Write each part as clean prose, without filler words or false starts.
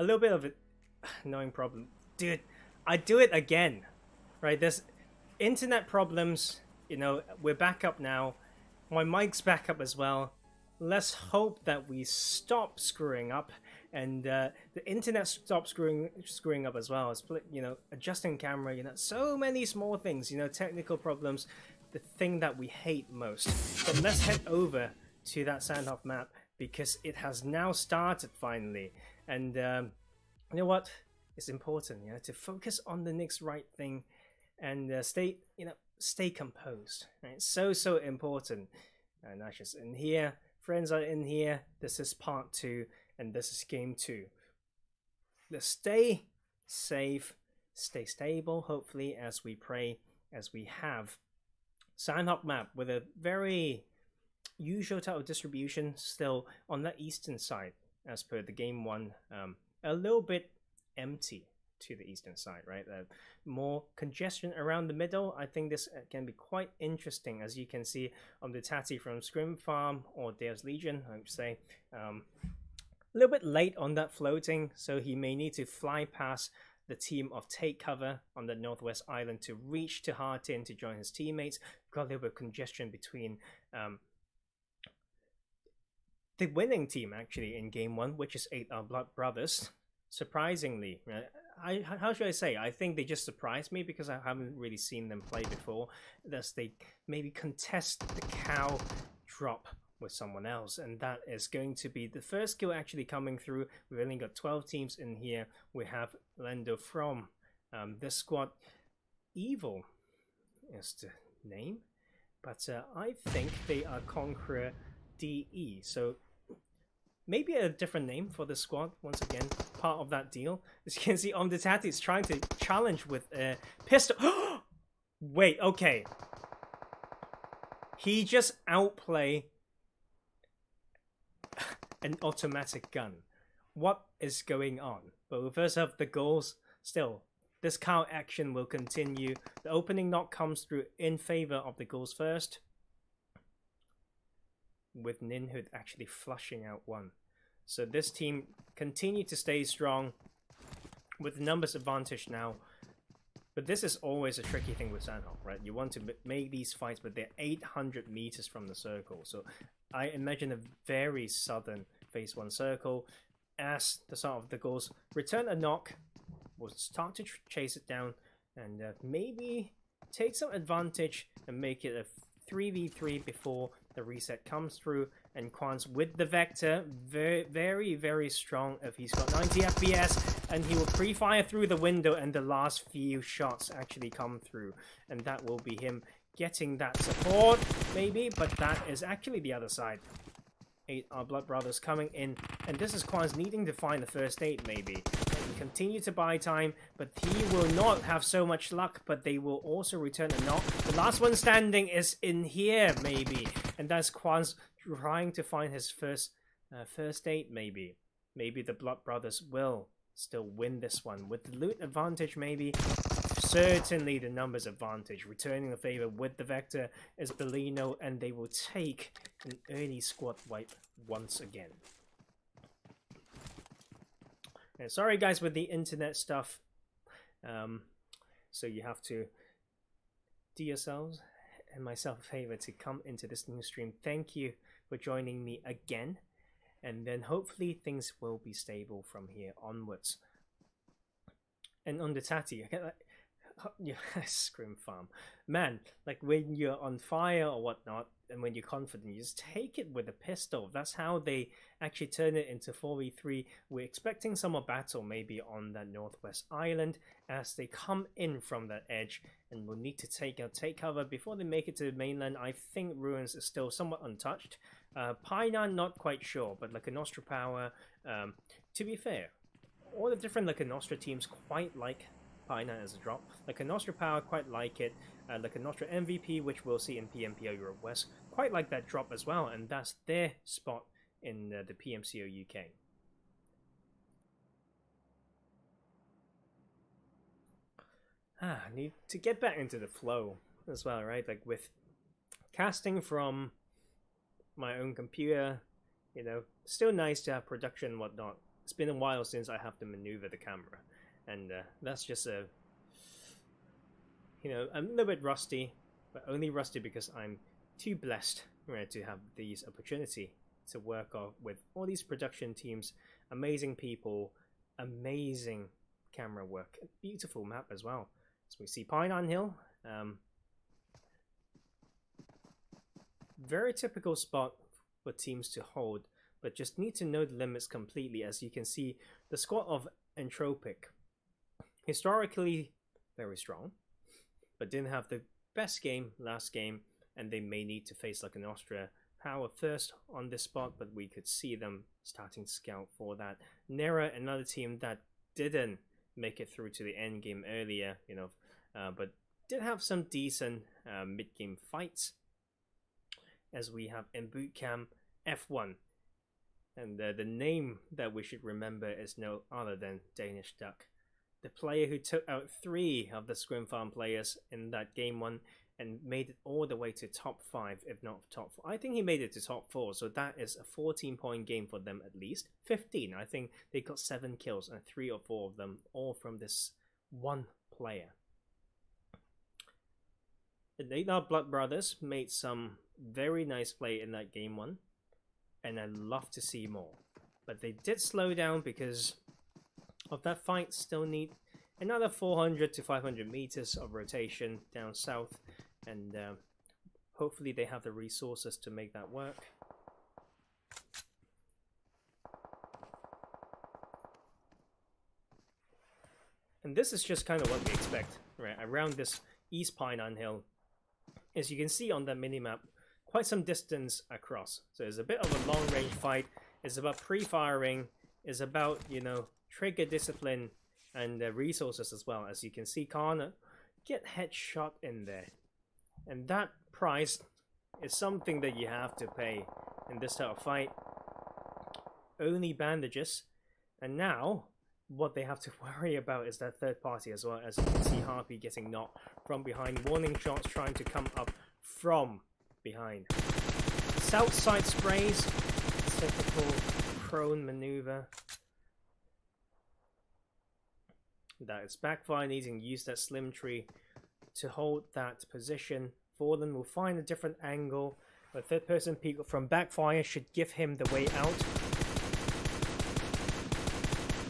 a little bit of an annoying problem. Dude, I do it again. Right, there's internet problems. You know, we're back up now. My mic's back up as well. Let's hope that we stop screwing up and the internet stops screwing up as well. It's, you know, adjusting camera, you know, so many small things, you know, technical problems, the thing that we hate most. But let's head over to that Sandhoff map because it has now started finally. And you know what? It's important, you know, to focus on the next right thing and stay composed. Right? It's so important. And that's just in here. Friends are in here. This is part 2 and this is game 2. Let's stay safe, stay stable, hopefully, as we pray, as we have Sandhoff map with a very usual type of distribution still on the eastern side as per the game 1. A little bit empty to the eastern side, right? More congestion around the middle. I think this can be quite interesting, as you can see on the Tatty from Scrim Farm or Daos Legion, I would say. A little bit late on that floating, so he may need to fly past the team of Take Cover on the Northwest Island to reach to Hartin to join his teammates. Got a little bit of congestion between the winning team actually in game 1, which is Bloodbrothers. Surprisingly, how should I say? I think they just surprised me because I haven't really seen them play before. Thus, they maybe contest the cow drop with someone else, and that is going to be the first kill actually coming through. We've only got 12 teams in here. We have Lendo from this squad. Evil is the name, but I think they are Conqueror DE. So maybe a different name for the squad. Once again, part of that deal. As you can see, Omdetati is trying to challenge with a pistol. Wait, okay. He just outplay an automatic gun. What is going on? But we'll first have the goals. Still, this cow action will continue. The opening knock comes through in favor of the goals first, with Ninhood actually flushing out one. So this team continue to stay strong with numbers advantage now. But this is always a tricky thing with Sandhoff, right? You want to make these fights, but they're 800 meters from the circle. So I imagine a very southern phase 1 circle. As the start of the goals return a knock, we'll start to chase it down and maybe take some advantage and make it a 3v3 before the reset comes through. And Quans with the Vector, very strong. If he's got 90 FPS, and he will pre-fire through the window, and the last few shots actually come through, and that will be him getting that support, maybe. But that is actually the other side. 8 are Bloodbrothers coming in, and this is Quans needing to find the first aid, maybe. And continue to buy time, but he will not have so much luck. But they will also return a knock. The last one standing is in here, maybe, and that's Quans trying to find his first aid, maybe. Maybe the Bloodbrothers will still win this one with the loot advantage, maybe. Certainly the numbers advantage. Returning the favor with the Vector is Bellino, and they will take an early squad wipe once again. And sorry guys with the internet stuff. So you have to do yourselves and myself a favor to come into this new stream. Thank you for joining me again, and then hopefully things will be stable from here onwards. And on the Tatty, yeah, Scrim Farm, man, like when you're on fire or whatnot, and when you're confident, you just take it with a pistol. That's how they actually turn it into 4v3. We're expecting some more battle maybe on that Northwest Island as they come in from that edge, and we'll need to take cover before they make it to the mainland. I think Ruins is still somewhat untouched. Painan, not quite sure, but Lakonostra power, to be fair, all the different Lakonostra teams quite like Painan as a drop. Lakonostra power, quite like it. Lakonostra MVP, which we'll see in PMCO Europe West, quite like that drop as well, and that's their spot in the PMCO UK. Need to get back into the flow as well, right? Like with casting from my own computer, you know, still nice to have production and whatnot. It's been a while since I have to maneuver the camera, and that's just a, you know, I'm a little bit rusty, but only rusty because I'm too blessed, right, to have these opportunity to work with all these production teams, amazing people, amazing camera work, a beautiful map as well. So we see Pine on Hill, very typical spot for teams to hold, but just need to know the limits completely. As you can see, the squad of Entropiq, historically very strong, but didn't have the best game last game, and they may need to face Lakonostra power first on this spot, but we could see them starting to scout for that. NERA, another team that didn't make it through to the end game earlier, you know, but did have some decent mid-game fights, as we have in boot camp F1, and the name that we should remember is no other than Danish Duck, the player who took out 3 of the Scrim Farm players in that game 1 and made it all the way to top 5, if not top 4. I think he made it to top 4, so that is a 14-point game for them at least. 15, I think they got 7 kills, and 3 or 4 of them all from this one player. The Bloodbrothers made some very nice play in that game 1, and I'd love to see more. But they did slow down because of that fight. Still need another 400 to 500 meters of rotation down south, and hopefully they have the resources to make that work. And this is just kind of what we expect, right? Around this East Pine on Hill, as you can see on the minimap, quite some distance across. So it's a bit of a long range fight. It's about pre-firing. It's about, you know, trigger discipline and resources as well. As you can see, Kana get headshot in there. And that price is something that you have to pay in this type of fight. Only bandages. And now, what they have to worry about is that third party as well. As you can see, Harpy getting knocked from behind. Warning shots trying to come up from behind. South side sprays. Typical prone maneuver. That is backfire, needing to use that slim tree to hold that position. Fallen will find a different angle. The third person peek from backfire should give him the way out.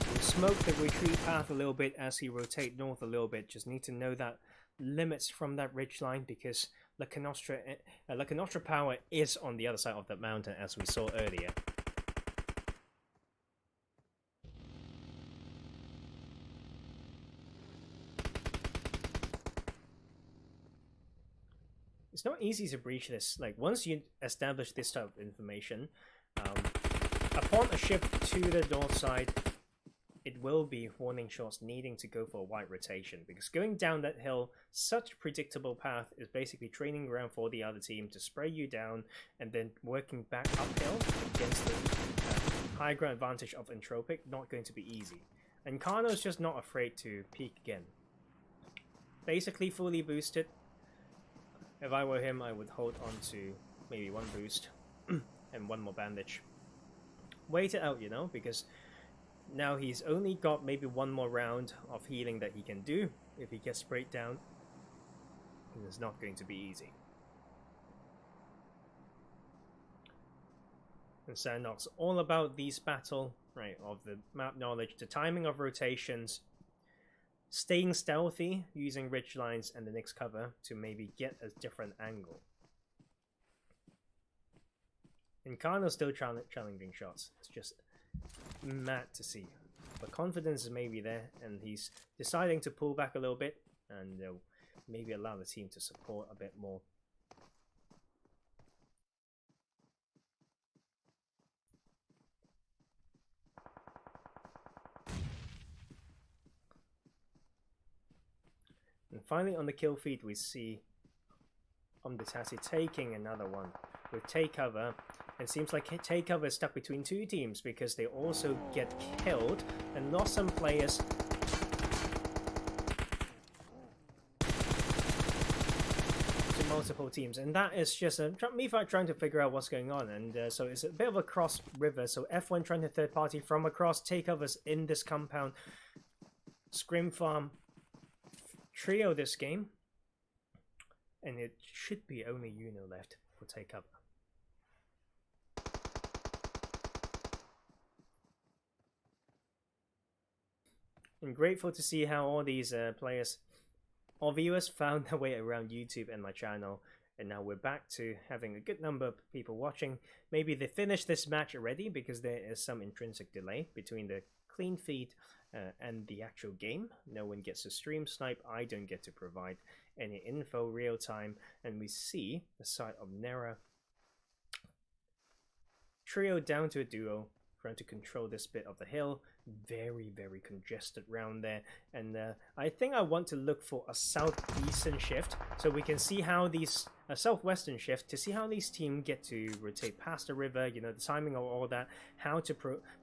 We'll smoke the retreat path a little bit as he rotate north a little bit. Just need to know that limits from that ridge line, because Lakonostra power is on the other side of that mountain, as we saw earlier. It's not easy to breach this. Like, once you establish this type of information, upon a shift to the north side, it will be warning shots needing to go for a wide rotation, because going down that hill, such a predictable path, is basically training ground for the other team to spray you down and then working back uphill against the high ground advantage of Entropiq. Not going to be easy. And Kano's just not afraid to peek again. Basically fully boosted. If I were him, I would hold on to maybe 1 boost and 1 more bandage. Wait it out, you know, because now he's only got maybe 1 more round of healing that he can do if he gets sprayed down. And it's not going to be easy. And Sandok's all about this battle, right, of the map knowledge, the timing of rotations, staying stealthy, using ridge lines and the next cover to maybe get a different angle. And Kano's still challenging shots. It's just mad to see. But confidence is maybe there, and he's deciding to pull back a little bit and maybe allow the team to support a bit more. And finally on the kill feed we see Omdetati taking another one with take cover. It seems like take cover is stuck between 2 teams because they also get killed and lost some players. multiple teams, and that is just me trying to figure out what's going on. And so it's a bit of a cross river. So F1 trying to third party from across, takeovers in this compound. Scrim Farm trio this game, and it should be only Uno left for takeover. I'm grateful to see how all these players or viewers found their way around YouTube and my channel, and now we're back to having a good number of people watching. Maybe they finished this match already because there is some intrinsic delay between the clean feed and the actual game. No one gets to stream snipe. I don't get to provide any info real time, and we see the side of NERA trio down to a duo, trying to control this bit of the hill. Very, very congested round there, and I think I want to look for a southeastern shift so we can see how these a southwestern shift to see how these teams get to rotate past the river, you know, the timing of all that, how to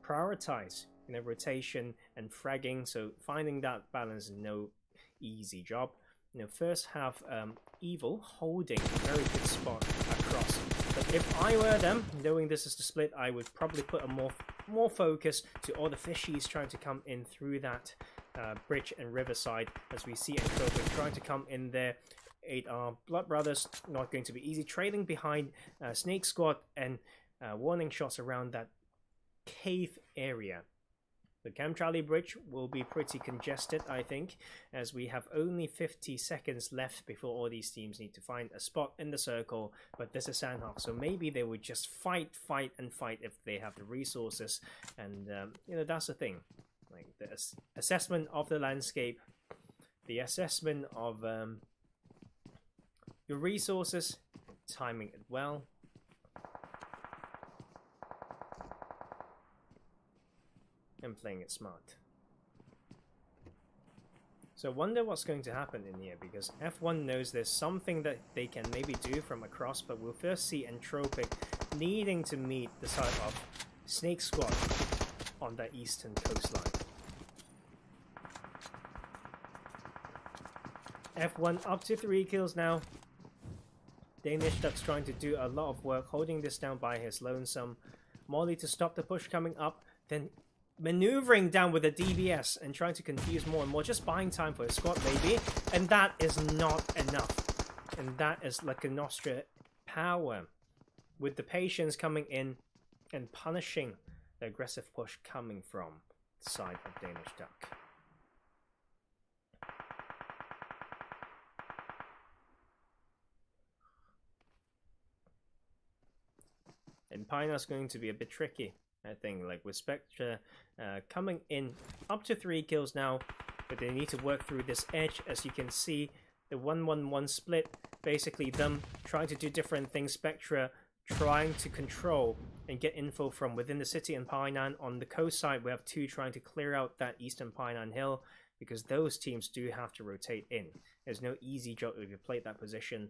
prioritize, you know, rotation and fragging. So finding that balance is no easy job. You know, first have Evil holding a very good spot across, but if I were them, knowing this is the split, I would probably put a more focus to all the fishies trying to come in through that bridge and riverside, as we see Entropiq trying to come in there. 8R Bloodbrothers not going to be easy, trailing behind SNAKEsquad, and warning shots around that cave area. The Camp Charlie bridge will be pretty congested, I think, as we have only 50 seconds left before all these teams need to find a spot in the circle. But this is Sandhawk, so maybe they would just fight if they have the resources. And you know, that's the thing, like the assessment of the landscape, the assessment of your resources, timing it well. And playing it smart. So I wonder what's going to happen in here, because F1 knows there's something that they can maybe do from across, but we'll first see Entropiq needing to meet the side of SNAKEsquad on that eastern coastline. F1 up to 3 kills now. Danish Duck's trying to do a lot of work, holding this down by his lonesome. Molly to stop the push coming up, then maneuvering down with a DBS and trying to confuse more and more, just buying time for his squad maybe, and that is not enough. And that is Lakonostra power, with the patience coming in and punishing the aggressive push coming from the side of Danish Duck. And Pina's going to be a bit tricky, I think, like with Spectre coming in up to 3 kills now, but they need to work through this edge. As you can see, the 1-1-1 split, basically them trying to do different things. Spectre trying to control and get info from within the city, and Painan on the coast side, we have 2 trying to clear out that eastern Painan hill, because those teams do have to rotate in. There's no easy job if you play that position.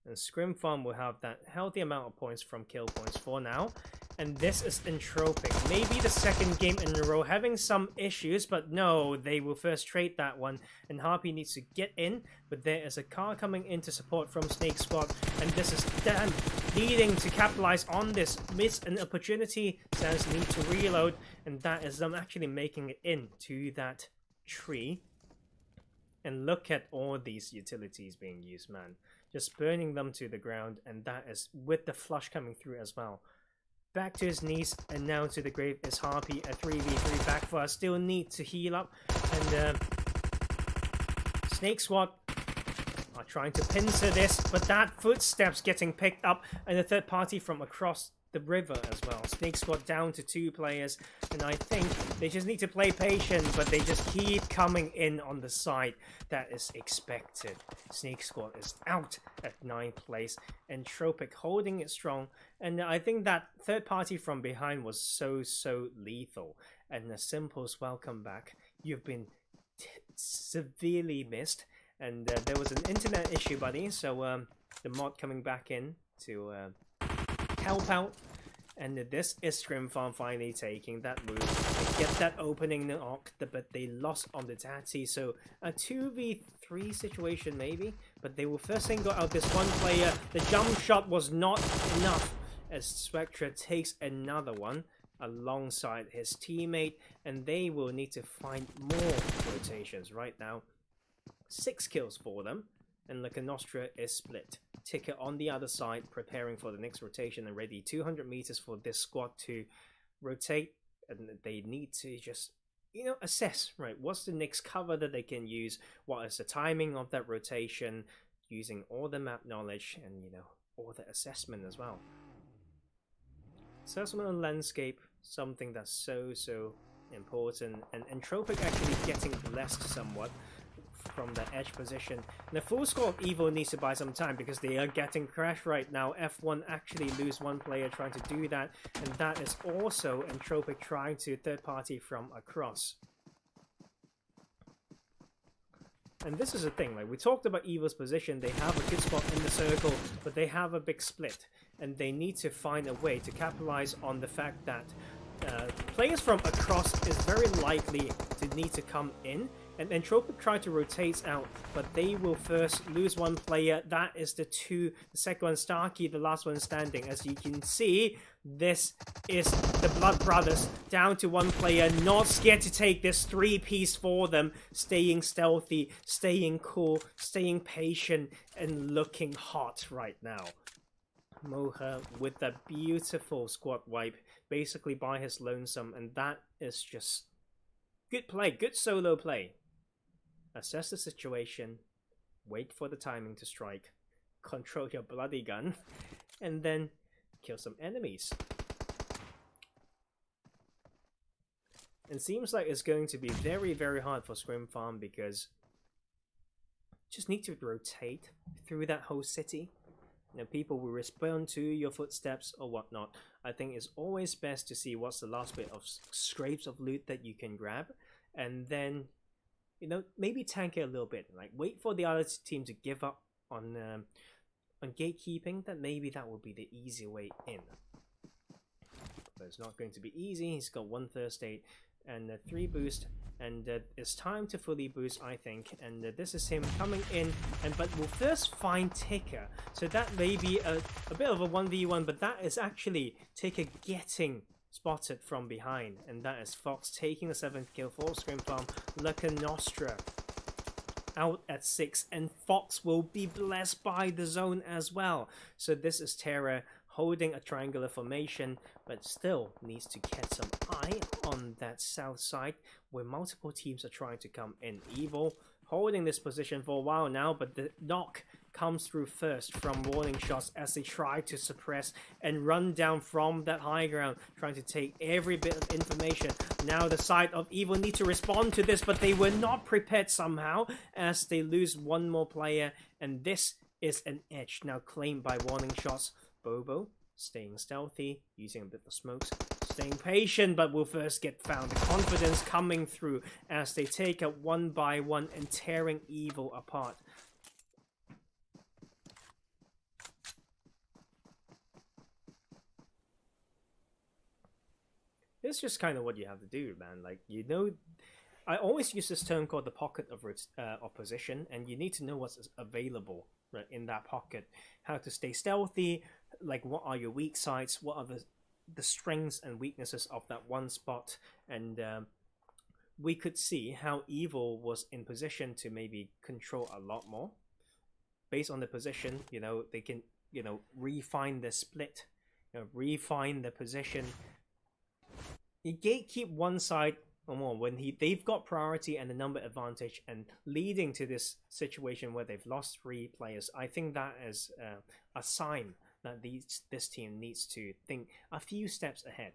And Scrim Farm will have that healthy amount of points from kill points for now. And this is Entropiq. Maybe the second game in a row having some issues, but no, they will first trade that one. And Harpy needs to get in, but there is a car coming in to support from SNAKEsquad. And this is them needing to capitalize on this. Miss an opportunity, Sans need to reload. And that is them actually making it into that tree. And look at all these utilities being used, man. Just burning them to the ground, and that is with the flush coming through as well. Back to his knees, and now to the grave is Harpy. A 3v3 back for us. Still need to heal up, and SNAKEsquad are trying to pincer this, but that footsteps getting picked up, and a third party from across the river as well. SNAKEsquad down to 2 players, and I think they just need to play patient, but they just keep coming in on the side that is expected. SNAKEsquad is out at 9th place, Entropiq holding it strong, and I think that third party from behind was so lethal. And a Simple's welcome back. You've been severely missed, and there was an internet issue, buddy, so the mod coming back in to help out, And this is Scrim Farm finally taking that move. They get that opening knock, but they lost on the Tati. So a 2v3 situation maybe. But they will first thing got out this one player. The jump shot was not enough as Spectre takes another one alongside his teammate. And they will need to find more rotations right now. 6 kills for them. And Lakonostra is split. Ticker on the other side, preparing for the next rotation and ready 200 meters for this squad to rotate. And they need to just, you know, assess, right? What's the next cover that they can use? What is the timing of that rotation? Using all the map knowledge and, you know, all the assessment as well. Assessment on landscape, something that's so important. And Entropiq actually getting blessed somewhat from the edge position. And the full score of Evo needs to buy some time because they are getting crashed right now. F1 actually lose one player trying to do that, and that is also Entropiq trying to third party from across. And this is the thing, like we talked about Evo's position, they have a good spot in the circle, but they have a big split, and they need to find a way to capitalize on the fact that players from across is very likely to need to come in. And Entropiq try to rotate out, but they will first lose one player. That is the second one, Starkey, the last one standing. As you can see, this is the Bloodbrothers down to one player, not scared to take this 3-piece for them, staying stealthy, staying cool, staying patient, and looking hot right now. Moha with that beautiful squad wipe, basically by his lonesome, and that is just good play, good solo play. Assess the situation, wait for the timing to strike, control your bloody gun, and then kill some enemies. It seems like it's going to be very hard for Scrim Farm because just need to rotate through that whole city. You know, people will respond to your footsteps or whatnot. I think it's always best to see what's the last bit of scrapes of loot that you can grab, and then, you know, maybe tank it a little bit. Like wait for the other team to give up on gatekeeping. That maybe that will be the easy way in. But it's not going to be easy. He's got 1 first aid and 3 boost, and it's time to fully boost, I think. And this is him coming in, but we'll first find Ticker. So that may be a bit of a 1v1, but that is actually Ticker getting spotted from behind, and that is Fox taking the 7th kill for Scrim Farm. Lakonostra out at 6, and Fox will be blessed by the zone as well. So this is Terra holding a triangular formation, but still needs to get some eye on that south side where multiple teams are trying to come in. Evil holding this position for a while now, but the knock comes through first from warning shots as they try to suppress and run down from that high ground, trying to take every bit of information. Now the side of Evil need to respond to this, but they were not prepared somehow as they lose one more player, and this is an edge now claimed by warning shots. Bobo staying stealthy, using a bit of smokes, staying patient, but will first get found. The confidence coming through as they take out one by one and tearing Evil apart. It's just kind of what you have to do, man. Like, you know, I always use this term called the pocket of opposition, and you need to know what's available right in that pocket. How to stay stealthy, like what are your weak sides, what are the strengths and weaknesses of that one spot. And we could see how Evil was in position to maybe control a lot more. Based on the position, you know, they can, you know, refine the split, you know, refine the position. You gatekeep one side or more when they've got priority and the number advantage, and leading to this situation where they've lost 3 players. I think that is a sign that this team needs to think a few steps ahead,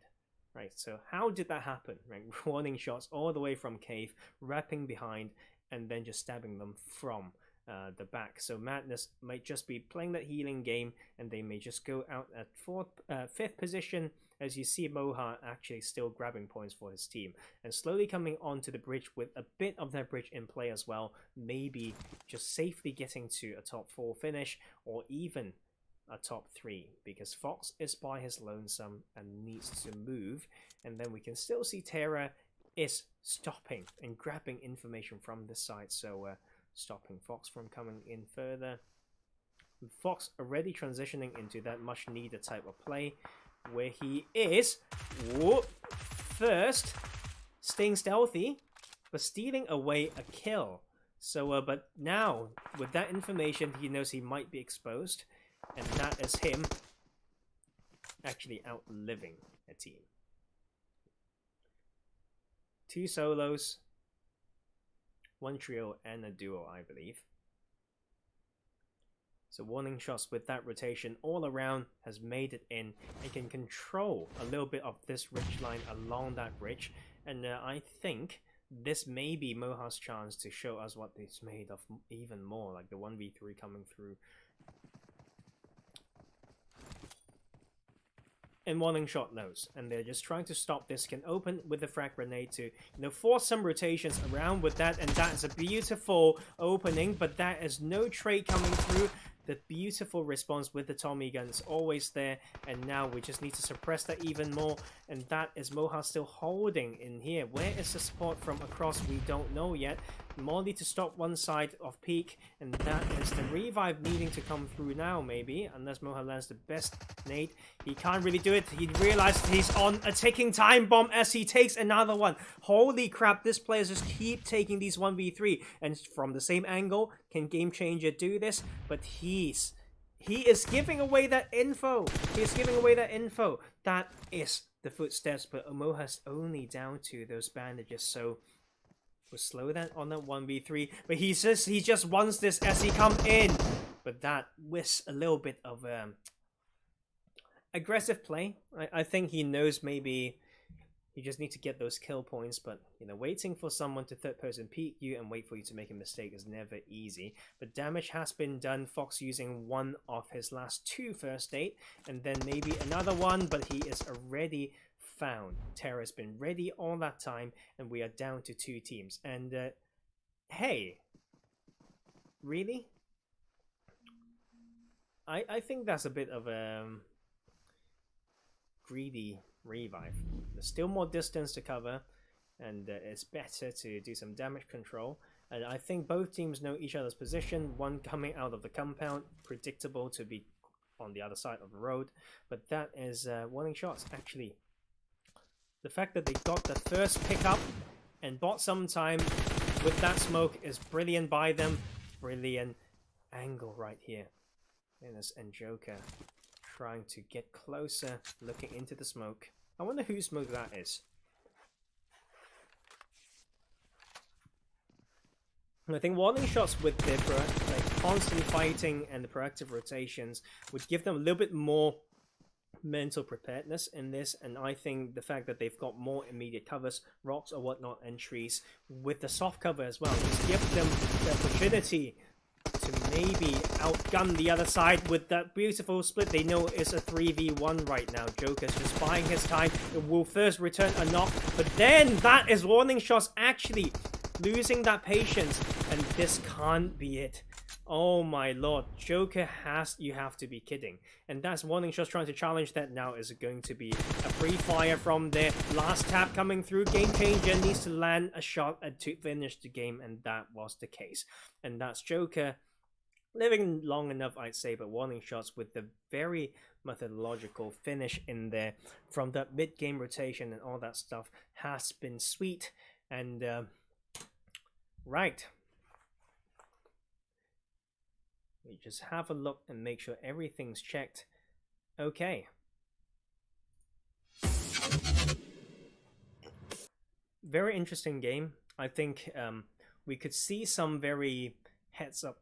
right? So how did that happen? Right, warning shots all the way from cave, wrapping behind, and then just stabbing them from the back. So Madness might just be playing that healing game, and they may just go out at 5th position. As you see, Moha actually still grabbing points for his team and slowly coming onto the bridge with a bit of that bridge in play as well. Maybe just safely getting to a top 4 finish, or even a top 3 because Fox is by his lonesome and needs to move, and then we can still see Terra is stopping and grabbing information from this side, so stopping Fox from coming in further. Fox already transitioning into that much needed type of play where he is first staying stealthy but stealing away a kill. So but now with that information he knows he might be exposed, and that is him actually outliving a team. 2 solos, 1 trio and a duo, I believe. So warning shots with that rotation all around has made it in and can control a little bit of this ridge line along that ridge. And I think this may be Moha's chance to show us what it's made of even more, like the 1v3 coming through. And warning shot knows, and they're just trying to stop this. Can open with the frag grenade to, force some rotations around with that, and that is a beautiful opening, but that is no trade coming through. The beautiful response with the Tommy gun is always there, and now we just need to suppress that even more, and that is Moha still holding in here. Where is the support from across? We don't know yet. Molly to stop one side of Peak, and that is the revive needing to come through now, maybe, unless Moha lands the best nade. He can't really do it. He realized he's on a ticking time bomb as he takes another one. Holy crap, this player just keep taking these 1v3, and from the same angle, can Game Changer do this? But he is giving away that info. He is giving away that info. That is the footsteps, but Moha's only down to those bandages, so we'll slow that on that 1v3. But he just wants this as he come in. But that with a little bit of aggressive play. I think he knows maybe you just need to get those kill points, but waiting for someone to third person peek you and wait for you to make a mistake is never easy. But damage has been done. Fox using one of his last 2 first aid, and then maybe another one, but he is already found. Terra's been ready all that time, and we are down to 2 teams. And hey, really? I think that's a bit of a greedy revive. There's still more distance to cover, and it's better to do some damage control. And I think both teams know each other's position. One coming out of the compound, predictable to be on the other side of the road, but that is warning shots. Actually, the fact that they got the first pickup and bought some time with that smoke is brilliant by them. Brilliant angle right here. And Joker trying to get closer, looking into the smoke. I wonder whose smoke that is. I think warning shots with their constant fighting and the proactive rotations would give them a little bit more mental preparedness in this, and I think the fact that they've got more immediate covers, rocks or whatnot, and trees with the soft cover as well, just give them the opportunity to maybe outgun the other side with that beautiful split. They know it's a 3v1 right now. Joker's just buying his time. It will first return a knock, but then that is warning shots actually losing that patience, and this can't be it. Oh my lord, Joker you have to be kidding. And that's warning shots trying to challenge that. Now is going to be a free fire from there. Last tap coming through. Game Changer needs to land a shot to finish the game, and that was the case. And that's Joker living long enough, I'd say, but warning shots with the very methodological finish in there from that mid-game rotation and all that stuff has been sweet. And right, we just have a look and make sure everything's checked. Okay, very interesting game. I think we could see some very heads-up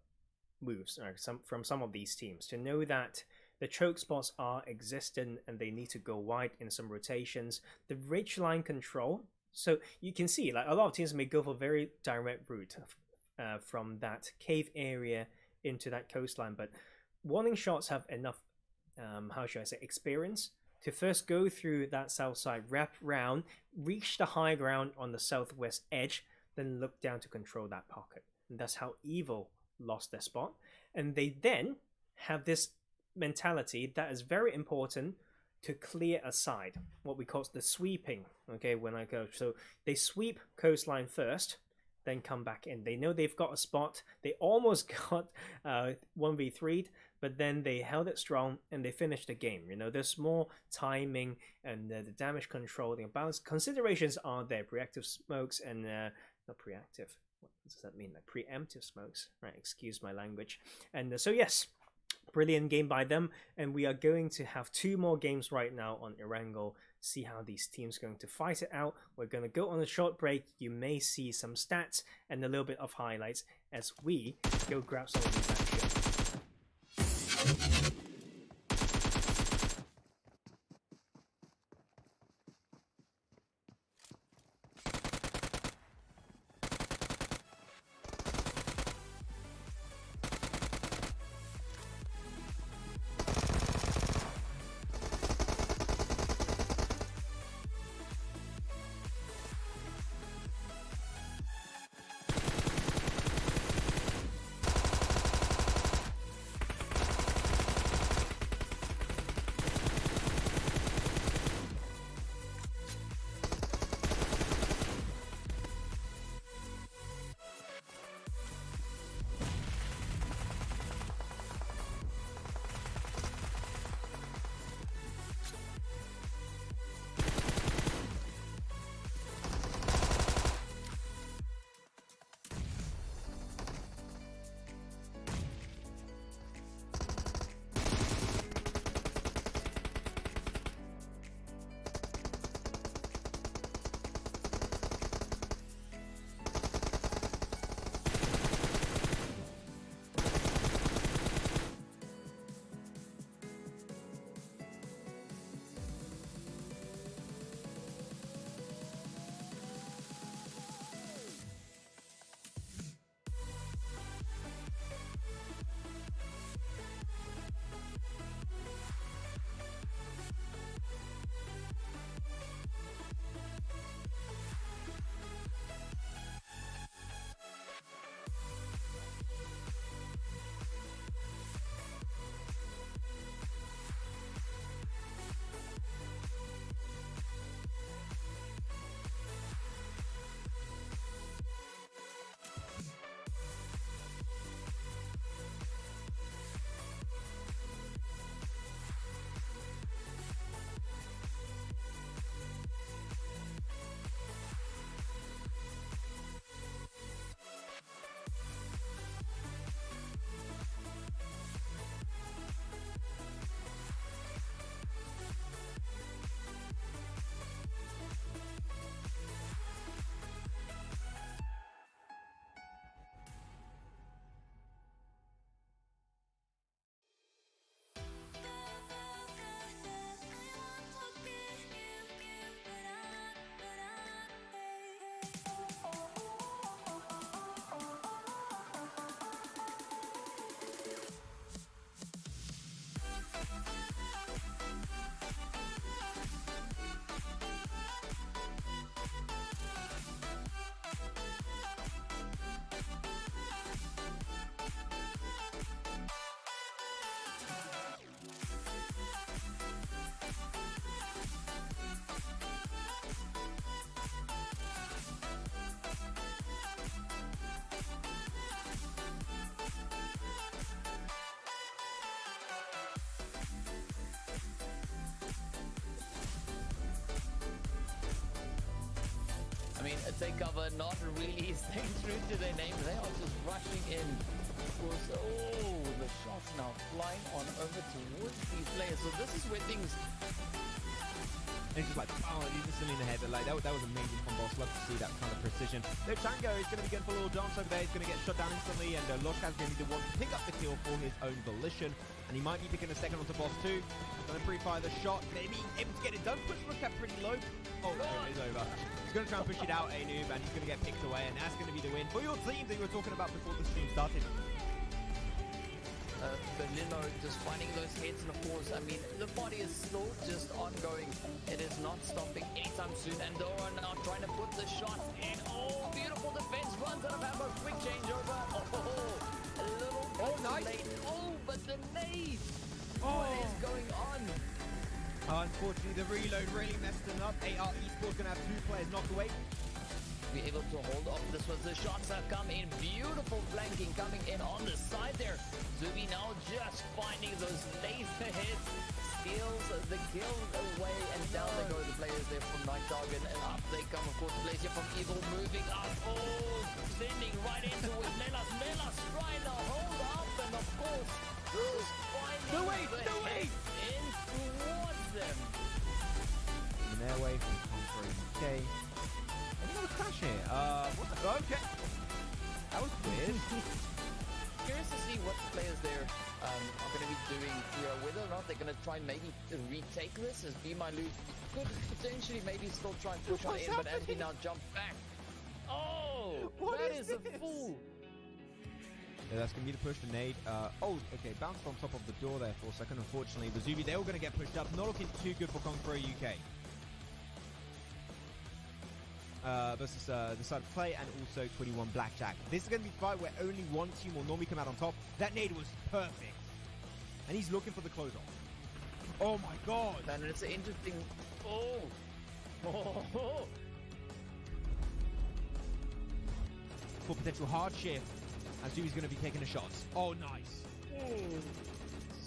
moves from some of these teams to know that the choke spots are existent and they need to go wide in some rotations. The ridge line control, so you can see like a lot of teams may go for very direct route from that cave area into that coastline, but warning shots have enough how should I say, experience to first go through that south side, wrap round, reach the high ground on the southwest edge, then look down to control that pocket. And that's how Evil lost their spot, and they then have this mentality that is very important to clear aside, what we call the sweeping. Okay, when I go, so they sweep coastline first, then come back in. They know they've got a spot. They almost got 1v3'd, but then they held it strong and they finished the game. You know, there's more timing and the damage control, the balance considerations are there. Preactive smokes and not preactive. What does that mean? Like preemptive smokes, right? Excuse my language. And so yes, brilliant game by them, and we are going to have 2 more games right now on Erangel. See how these teams are going to fight it out. We're going to go on a short break. You may see some stats and a little bit of highlights as we go grab some of these action. I mean, a takeover not really staying true to their name. They are just rushing in. Of course, oh, the shots now flying on over towards these players. So this is where things... And it's just like, oh, you're just in the head. But like that was amazing from Boss. Love to see that kind of precision. No, Tango is going to be going for a little dance over there. He's going to get shot down instantly. And Loshka's going to be the one to pick up the kill for his own volition. And he might be picking a second onto Boss too. Going to pre-fire the shot. Maybe able to get it done. Push Loshka pretty low. Oh, no, it's over. He's going to try and push it out, Anub, and he's going to get picked away. And that's going to be the win for your team that you were talking about before the stream started. Benino just finding those heads, and of course, I mean, the party is still just ongoing. It is not stopping anytime soon, and Dora now trying to put the shot in. Oh, beautiful defense, runs out of ammo, quick changeover. Oh, a little bit late. Oh, but the nade. Oh, Unfortunately, the reload really messed them up. AR Esports going to have 2 players knocked away. Be able to hold off. This was the shots have come in. Beautiful flanking coming in on the side there. Zubi now just finding those laser hits. Steals the kill away, and down they go the players there from Night Target, and up they come, of course, the players here from Evil moving up. Oh, sending right into it. Melas trying to hold up, and of course, who's finding the hits in towards them. In their way from Conqueror UK. Another crash here. What the? Okay. That was weird. Curious to see what the players there are going to be doing here, whether or not they're going to try and maybe retake this, as Be My Loot could potentially maybe still try and push on in, but as we now jump back. Oh, that is a fool. Yeah, that's going to be the push for Nade. Oh, okay, bounced on top of the door there for a second. Unfortunately, the Zubi, they're all going to get pushed up. Not looking too good for Conqueror UK. Versus the side of play, and also 21 Blackjack. This is going to be a fight where only one team will normally come out on top. That nade was perfect. And he's looking for the close off. Oh my god. And it's an interesting... Oh. For potential hard shift. And Zubi's going to be taking the shots. Oh, nice.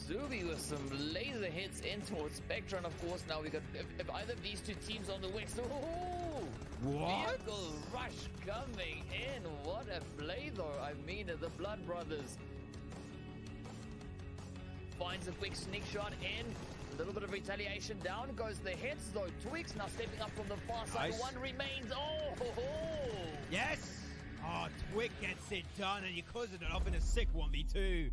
Zubi with some laser hits in towards Spectra, and of course now we got if either of these 2 teams on the west. What? Vehicle rush coming in. What a play though. I mean, the Bloodbrothers finds a quick sneak shot in. A little bit of retaliation. Down goes the hits though. Twix now stepping up from the far side. Nice. 1 remains. Yes. Oh, Twig gets it done, and you closing it off in a sick 1v2.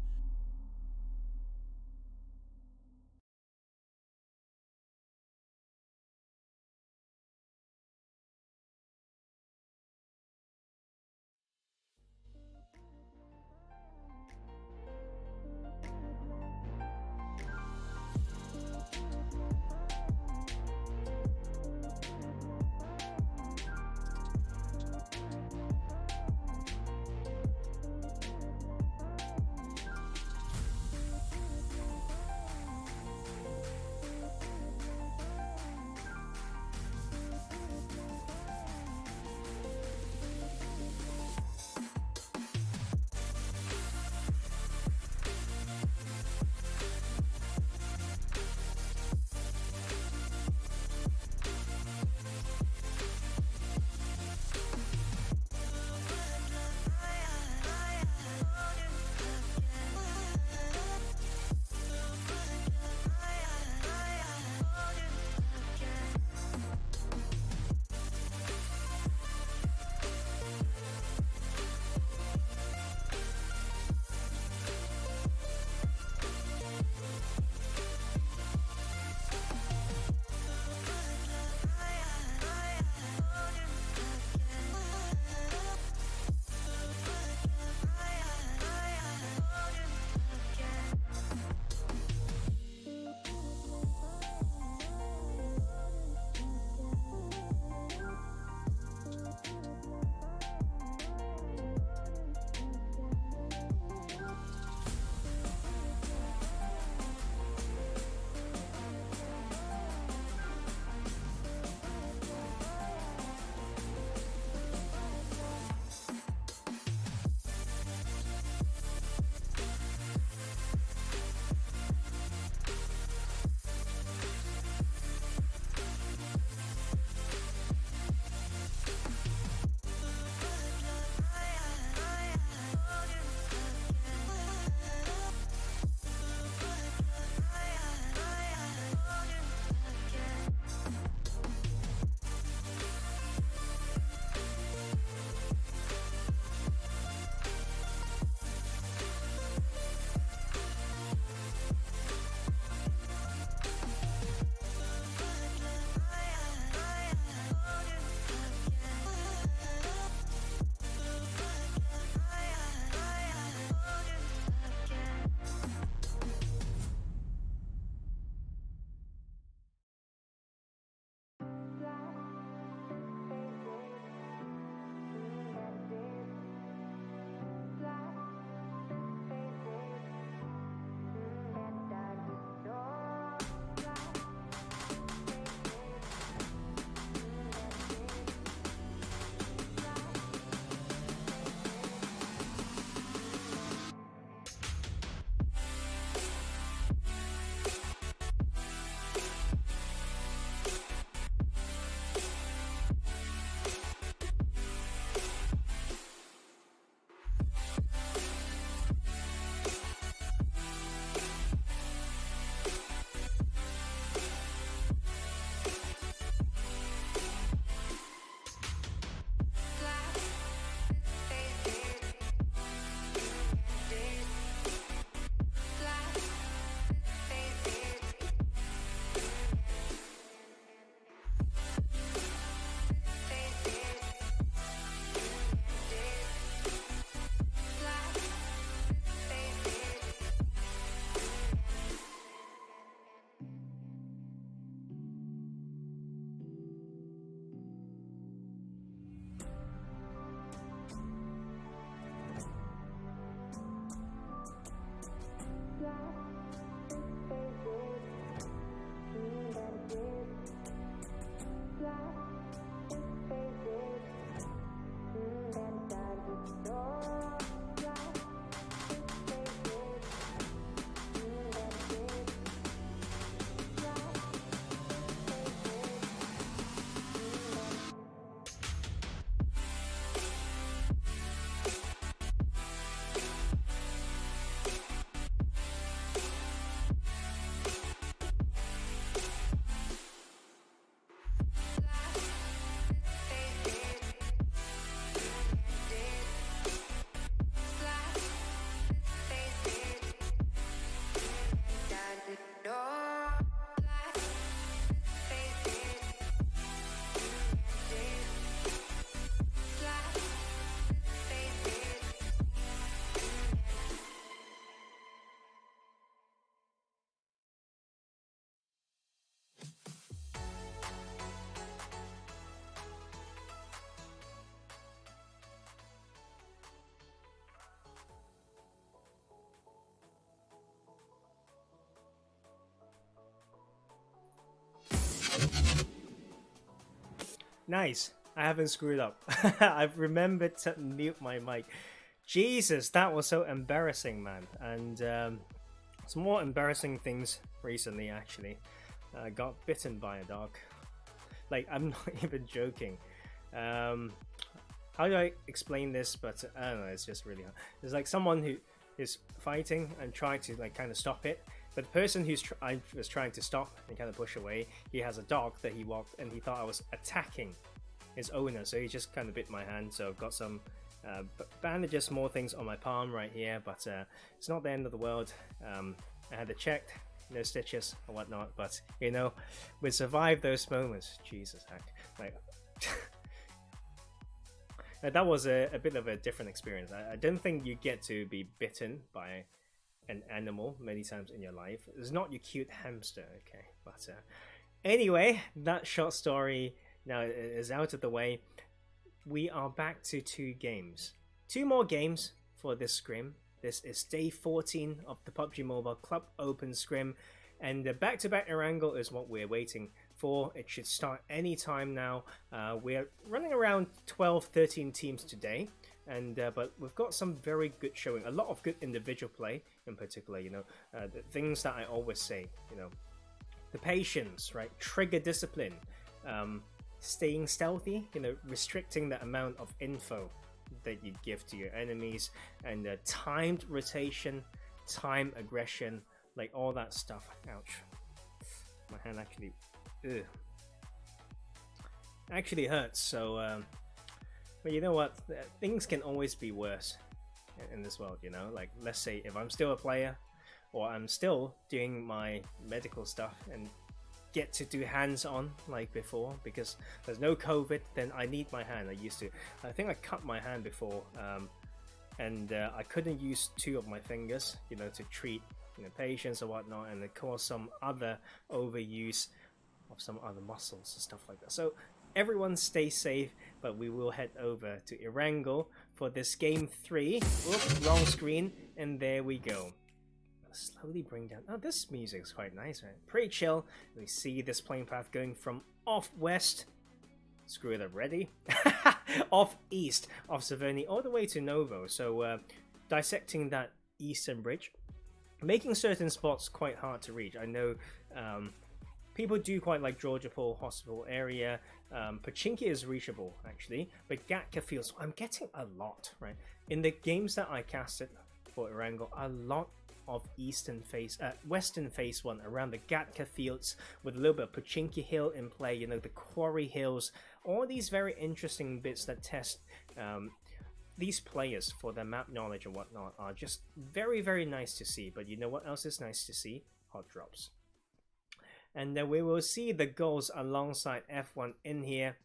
Nice. I haven't screwed up. I've remembered to mute my mic. Jesus, that was so embarrassing, man. And some more embarrassing things recently, actually. I got bitten by a dog. Like, I'm not even joking. How do I explain this? But I don't know, it's just really hard. There's like someone who is fighting and trying to like kind of stop it. But the person I was trying to stop and kind of push away, he has a dog that he walked and he thought I was attacking his owner. So he just kind of bit my hand. So I've got some bandages, more things on my palm right here. But it's not the end of the world. I had it checked, no stitches or whatnot. But, you know, we survived those moments. Jesus heck. Like... that was a bit of a different experience. I don't think you get to be bitten by an animal many times in your life. It's not your cute hamster, okay? But anyway, that short story now is out of the way. We are back to 2 games. 2 more games for this scrim. This is day 14 of the PUBG Mobile Club Open Scrim. And the back-to-back Erangel is what we're waiting for. It should start any time now. We're running around 12-13 teams today, and but we've got some very good showing. A lot of good individual play in particular. You know, the things that I always say. You know, the patience, right? Trigger discipline, staying stealthy. You know, restricting the amount of info that you give to your enemies, and timed rotation, time aggression. Like all that stuff. Ouch. My hand actually hurts. So, but you know what? Things can always be worse in this world, you know? Like, let's say if I'm still a player or I'm still doing my medical stuff and get to do hands-on like before because there's no COVID, then I need my hand. I think I cut my hand before and I couldn't use 2 of my fingers, you know, to treat patients or whatnot, and it caused some other overuse of some other muscles and stuff like that. So everyone stay safe, but we will head over to Erangel for this game 3. Oops, wrong screen, and there we go. Slowly bring down. Oh, this music is quite nice, right? Pretty chill. We see this plane path going from off west. Screw it up, ready? Off east of Saverni all the way to Novo. So dissecting that eastern bridge. Making certain spots quite hard to reach. I know people do quite like Georgia Pole Hospital area. Pachinki is reachable actually, but Gatka Fields, I'm getting a lot, right? In the games that I casted for Erangel, a lot of western phase 1 around the Gatka Fields with a little bit of Pachinki Hill in play, you know, the Quarry Hills, all these very interesting bits that test these players for their map knowledge and whatnot are just very, very nice to see. But you know what else is nice to see? Hot drops. And then we will see the goals alongside F1 in here,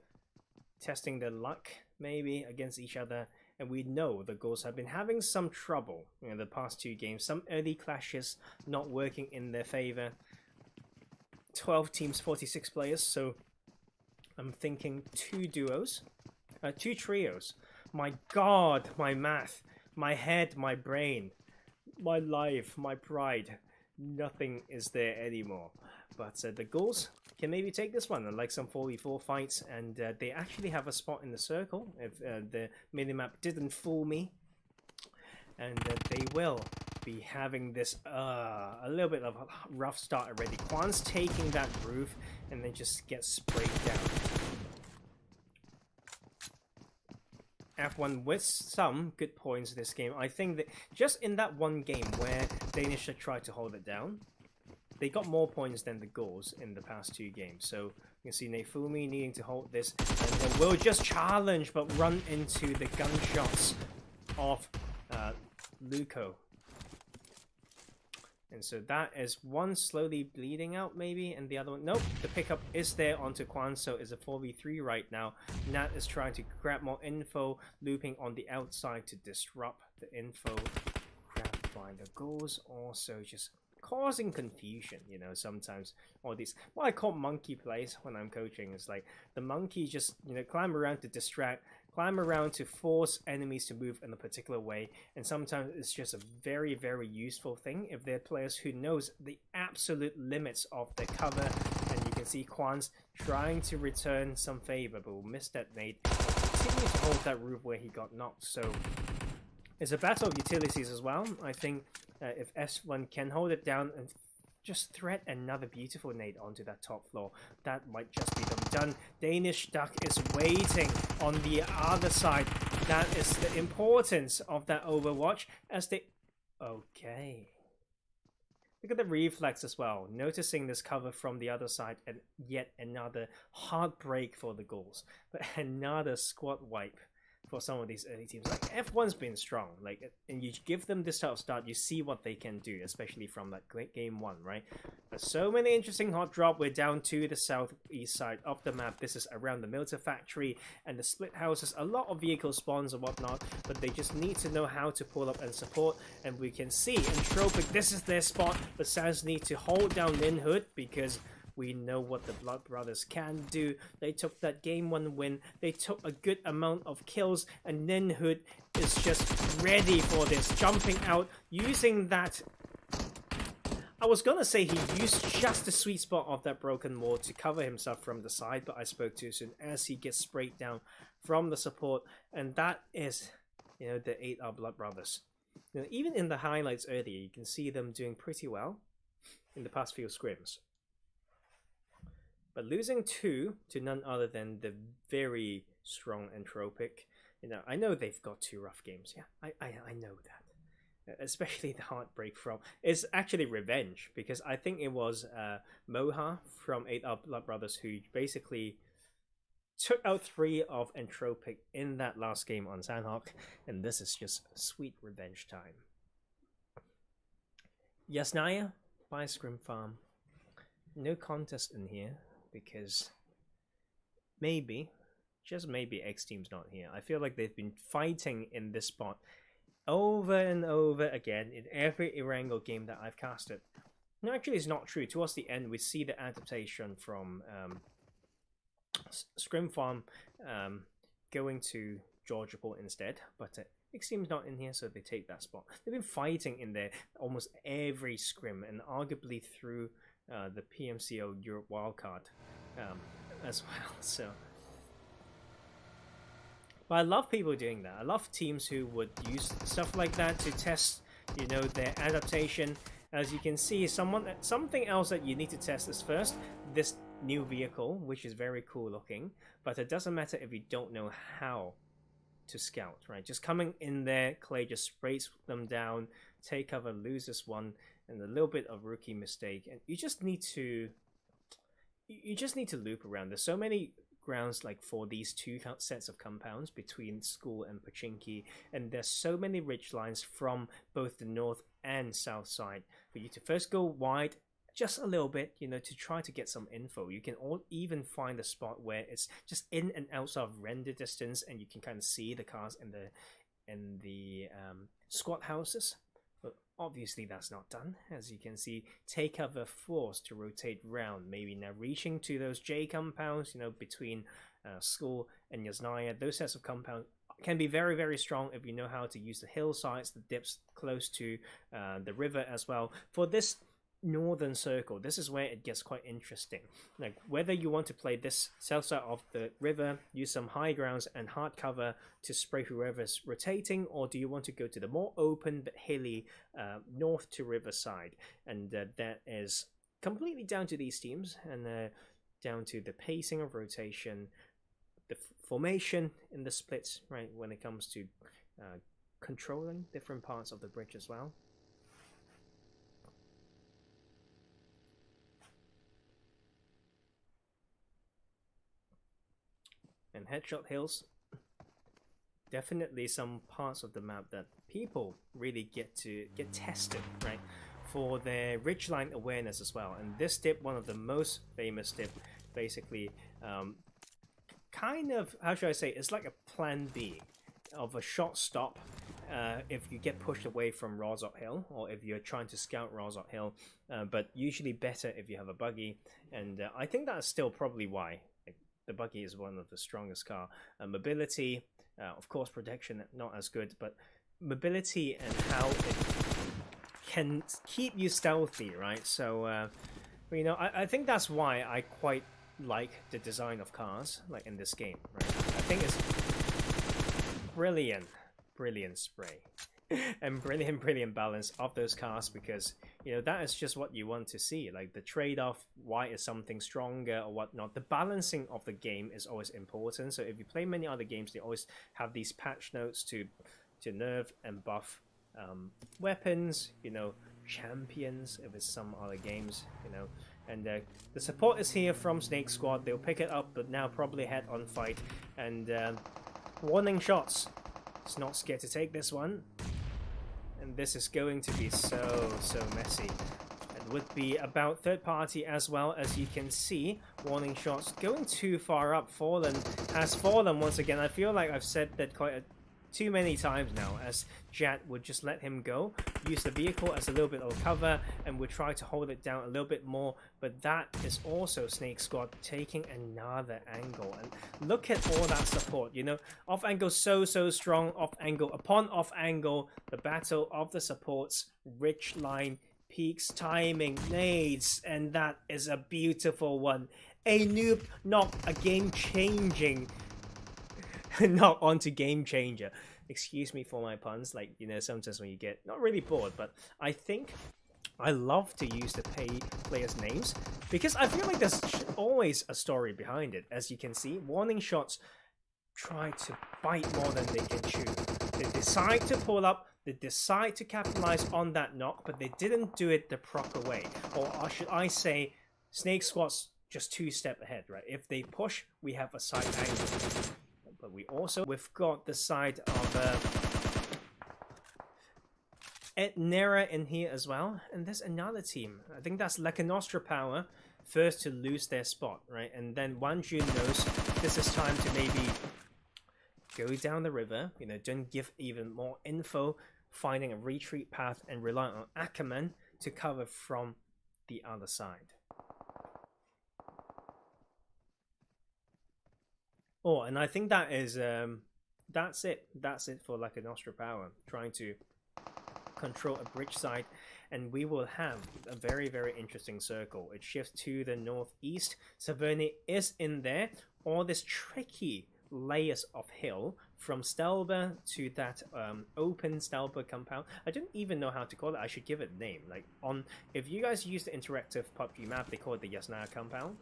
testing their luck maybe against each other. And we know the goals have been having some trouble in the past 2 games. Some early clashes not working in their favor. 12 teams, 46 players. So I'm thinking 2 duos, 2 trios. My God, my math, my head, my brain, my life, my pride. Nothing is there anymore. But the Ghouls can maybe take this one. I like some 4v4 fights, and they actually have a spot in the circle if the minimap didn't fool me. And they will be having this a little bit of a rough start already. Quan's taking that roof and then just gets sprayed down. F1 with some good points this game. I think that just in that one game where Danish had tried to hold it down, they got more points than the Ghouls in the past 2 games. So you can see Neifumi needing to hold this, and then will just challenge but run into the gunshots of Luco. And so that is one slowly bleeding out maybe, and the other one, nope, the pickup is there onto Quan, so it's a 4v3 right now. Nat is trying to grab more info, looping on the outside to disrupt the info. Grabbed by the Ghouls, also just causing confusion, you know, sometimes all these, what I call monkey plays when I'm coaching is like the monkey just, you know, climb around to distract, climb around to force enemies to move in a particular way, and sometimes it's just a very, very useful thing if they're players who knows the absolute limits of their cover, and you can see Quan's trying to return some favor, but will miss that nade. Continue to hold that roof where he got knocked. So it's a battle of utilities as well. I think if S1 can hold it down and just thread another beautiful nade onto that top floor, that might just be them done. Danish Duck is waiting on the other side. That is the importance of that Overwatch as they... Okay. Look at the reflex as well. Noticing this cover from the other side, and yet another heartbreak for the goals. But another squad wipe for some of these early teams. Like F1's been strong, like, and you give them this type of start, you see what they can do, especially from that game 1, right? But so many interesting hot drop. We're down to the southeast side of the map. This is around the Milter factory and the split houses. A lot of vehicle spawns and whatnot, but they just need to know how to pull up and support. And we can see Entropiq, this is their spot, but Sans need to hold down Ninhood because we know what the Bloodbrothers can do. They took that game 1 win. They took a good amount of kills, and Ninhood is just ready for this. Jumping out, using that... I was gonna say he used just the sweet spot of that broken wall to cover himself from the side, but I spoke too soon as he gets sprayed down from the support. And that is, you know, the 8R Bloodbrothers. You know, even in the highlights earlier, you can see them doing pretty well in the past few scrims. But losing 2 to none other than the very strong Entropiq, you know, I know they've got 2 rough games. Yeah, I know that. Especially the heartbreak from... It's actually revenge, because I think it was Moha from 8R Bloodbrothers who basically took out 3 of Entropiq in that last game on Sandhawk, and this is just sweet revenge time. Yasnaya by Scrim Farm. No contest in here, because maybe, just maybe, X Team's not here. I feel like they've been fighting in this spot over and over again in every Erangel game that I've casted. No, actually it's not true. Towards the end we see the adaptation from Scrim Farm going to Georgiaport instead, but X Team's not in here, so they take that spot. They've been fighting in there almost every scrim, and arguably through the PMCO Europe wildcard as well. So, but I love people doing that. I love teams who would use stuff like that to test, you know, their adaptation. As you can see, something else that you need to test is first this new vehicle, which is very cool looking, but it doesn't matter if you don't know how to scout, right? Just coming in there, Clay just sprays them down, take cover, lose this one, and a little bit of rookie mistake, and you just need to loop around. There's so many grounds like for these 2 sets of compounds between School and Pochinki, and there's so many ridge lines from both the north and south side for you to first go wide just a little bit, you know, to try to get some info. You can even find a spot where it's just in and outside of render distance, and you can kind of see the cars in the squad houses. But obviously that's not done. As you can see, take cover forced to rotate round, maybe now reaching to those J compounds, you know, between School and Yasnaya. Those sets of compounds can be very, very strong if you know how to use the hillsides, the dips close to the river as well. For this northern circle, this is where it gets quite interesting. Like whether you want to play this south side of the river, use some high grounds and hard cover to spray whoever's rotating, or do you want to go to the more open but hilly north to river side? And that is completely down to these teams, and down to the pacing of rotation, the formation in the splits, right, when it comes to controlling different parts of the bridge as well. And Headshot Hills, definitely some parts of the map that people really get tested, right, for their ridgeline awareness as well. And this dip, one of the most famous dip, basically kind of, how should I say, it's like a plan B of a shot stop if you get pushed away from Rozok Hill, or if you're trying to scout Rozok Hill, but usually better if you have a buggy. And I think that's still probably why the buggy is one of the strongest car. Mobility, of course, protection not as good, but mobility and how it can keep you stealthy, right? So But, you know, I think that's why I quite like the design of cars, like in this game, right? I think it's brilliant spray. And brilliant balance of those cars, because you know that is just what you want to see, like the trade-off. Why is something stronger or whatnot? The balancing of the game is always important. So if you play many other games, they always have these patch notes to nerf and buff weapons, you know, champions if it's some other games, you know. And the support is here from SNAKEsquad. They'll pick it up, but now probably head on fight. And warning shots. It's not scared to take this one. And this is going to be so messy. It would be about third party as well, as you can see. Warning shots going too far up. Fallen has fallen once again. I feel like I've said that too many times now, as Jat would just let him go, use the vehicle as a little bit of cover, and would try to hold it down a little bit more. But that is also SNAKEsquad taking another angle. And look at all that support, you know, off angle so strong, off angle upon off angle, the battle of the supports, rich line, peaks, timing, nades, and that is a beautiful one. A noob, not a game-changing not onto game changer. Excuse me for my puns, like, you know, sometimes when you get not really bored, but I think I love to use the players' names because I feel like there's always a story behind it. As you can see, warning shots try to bite more than they can chew. They decide to pull up, they decide to capitalize on that knock, but they didn't do it the proper way. Or should I say, SNAKEsquad's just 2 steps ahead, right? If they push, we have a side angle. But we've got the side of NERA in here as well, and there's another team. I think that's Lakonostra Power, first to lose their spot, right? And then Wanjun knows this is time to maybe go down the river, you know, don't give even more info, finding a retreat path, and rely on Ackerman to cover from the other side. Oh, and I think that is that's it for Lakonostra Power, trying to control a bridge side, and we will have a very interesting circle. It shifts to the northeast. Saverni is in there. All this tricky layers of hill from Stelba to that open Stelba compound. I don't even know how to call it. I should give it a name. Like, if you guys use the interactive PUBG map, they call it the Yasnaya compound,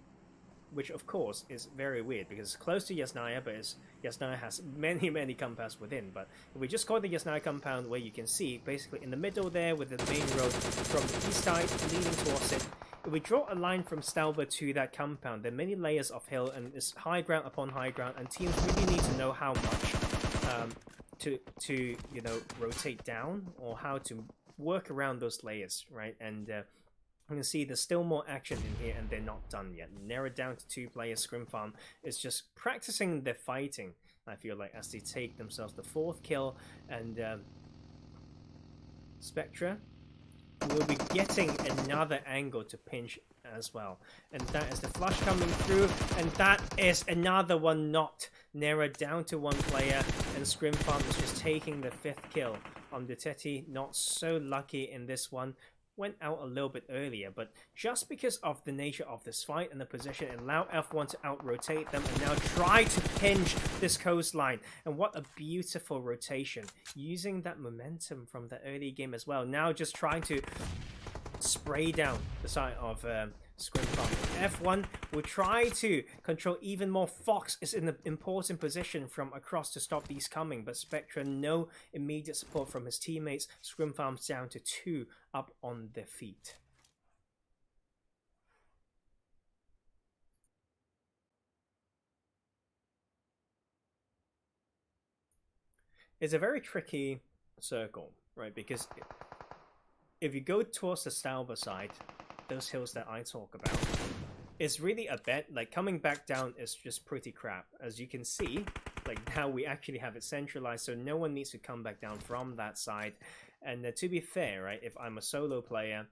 which of course is very weird because it's close to Yasnaya, but Yasnaya has many compounds within. But if we just call it the Yasnaya compound, where you can see basically in the middle there with the main road from the east side leading towards it, if we draw a line from Stelba to that compound, there are many layers of hill, and it's high ground upon high ground, and teams really need to know how much to you know, rotate down, or how to work around those layers, right? And you can see there's still more action in here, and they're not done yet. Narrowed down to 2 players. Scrim Farm is just practicing their fighting, I feel like, as they take themselves the 4th kill. And Spectra will be getting another angle to pinch as well. And that is the flush coming through, and that is another one knocked. Narrowed down to 1 player, and Scrim Farm is just taking the 5th kill on the Teti. Not so lucky in this one. Went out a little bit earlier, but just because of the nature of this fight and the position, it allowed F1 to out-rotate them and now try to pinch this coastline. And what a beautiful rotation, using that momentum from the early game as well. Now just trying to spray down the side of Scrim Farm. F1 will try to control even more. Fox is in an important position from across to stop these coming, but Spectra, no immediate support from his teammates. Scrim Farm's down to 2 up on their feet. It's a very tricky circle, right? Because if you go towards the Stalber side, those hills that I talk about, it's really a bet. Like, coming back down is just pretty crap. As you can see, like, now we actually have it centralized, so no one needs to come back down from that side. And to be fair, right, if I'm a solo player,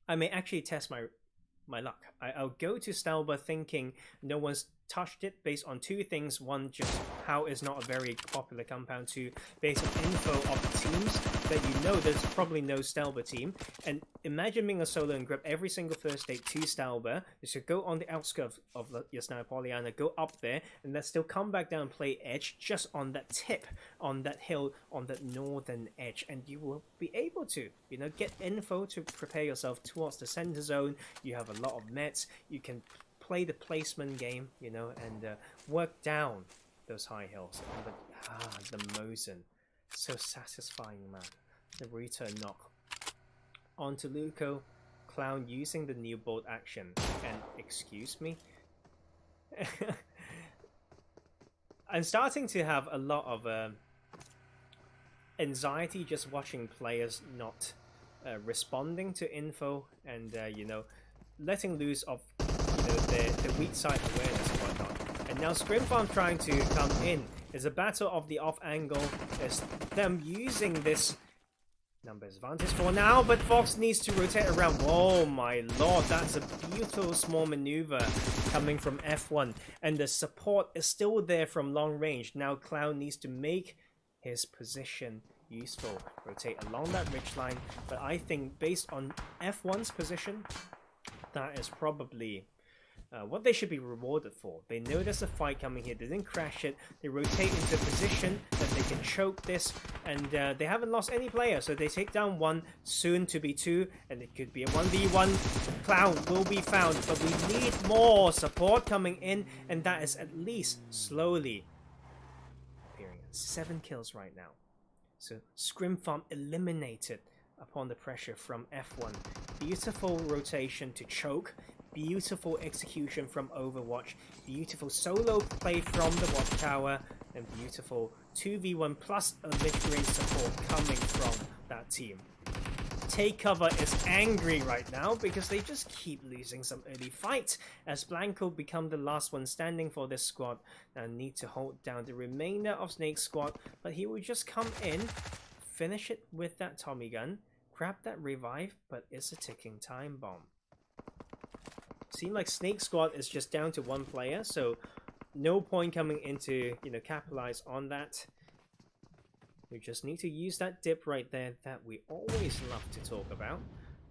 I may actually test my luck. I'll go to Stalber thinking no one's touched it, based on 2 things. 1, just how it's not a very popular compound. 2, based on info of the teams, that you know there's probably no Stalber team. And imagine being a solo and grab every single first aid to Stalber. You should go on the outskirts of your sniper Pollyanna, go up there, and then still come back down and play edge just on that tip, on that hill, on that northern edge. And you will be able to, you know, get info to prepare yourself towards the center zone. You have a lot of mets. You can play the placement game, you know, and work down those high hills. But the Mosin, so satisfying, man. The return knock onto Luco. Clown using the new bolt action, and excuse me, I'm starting to have a lot of anxiety just watching players not responding to info, and you know, letting loose of, you know, the weak side awareness and whatnot. And now Scrimfarm trying to come in. There's a battle of the off angle. There's them using this numbers advantage for now, but Fox needs to rotate around. Oh my lord, that's a beautiful small maneuver coming from F1, and the support is still there from long range. Now Clown needs to make his position useful, rotate along that ridgeline, but I think based on F1's position, that is probably what they should be rewarded for. They know there's a fight coming here. They didn't crash it. They rotate into a position that they can choke this, and they haven't lost any players. So they take down one, soon to be two, and it could be a 1v1. Clown will be found, but we need more support coming in, and that is at least slowly appearing. 7 kills right now. So Scrimfarm eliminated upon the pressure from F1. Beautiful rotation to choke. Beautiful execution from Overwatch, beautiful solo play from the Watchtower, and beautiful 2v1 plus a mid-range support coming from that team. Take Cover is angry right now because they just keep losing some early fights, as Blanco become the last one standing for this squad and need to hold down the remainder of SNAKEsquad, but he will just come in, finish it with that Tommy gun, grab that revive, but it's a ticking time bomb. Seems like SNAKEsquad is just down to one player, so no point coming into, you know, capitalize on that. We just need to use that dip right there that we always love to talk about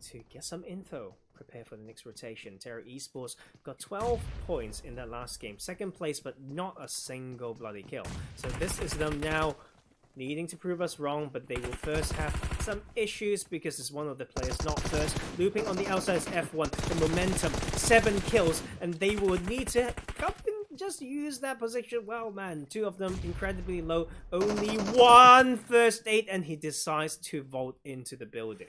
to get some info. Prepare for the next rotation. Terra Esports got 12 points in that last game. Second place, but not a single bloody kill. So this is them now needing to prove us wrong, but they will first have some issues because it's one of the players not first. Looping on the outside is F1, the momentum, 7 kills, and they will need to come and just use that position well, man. 2 of them incredibly low, only 1 first aid, and he decides to vault into the building.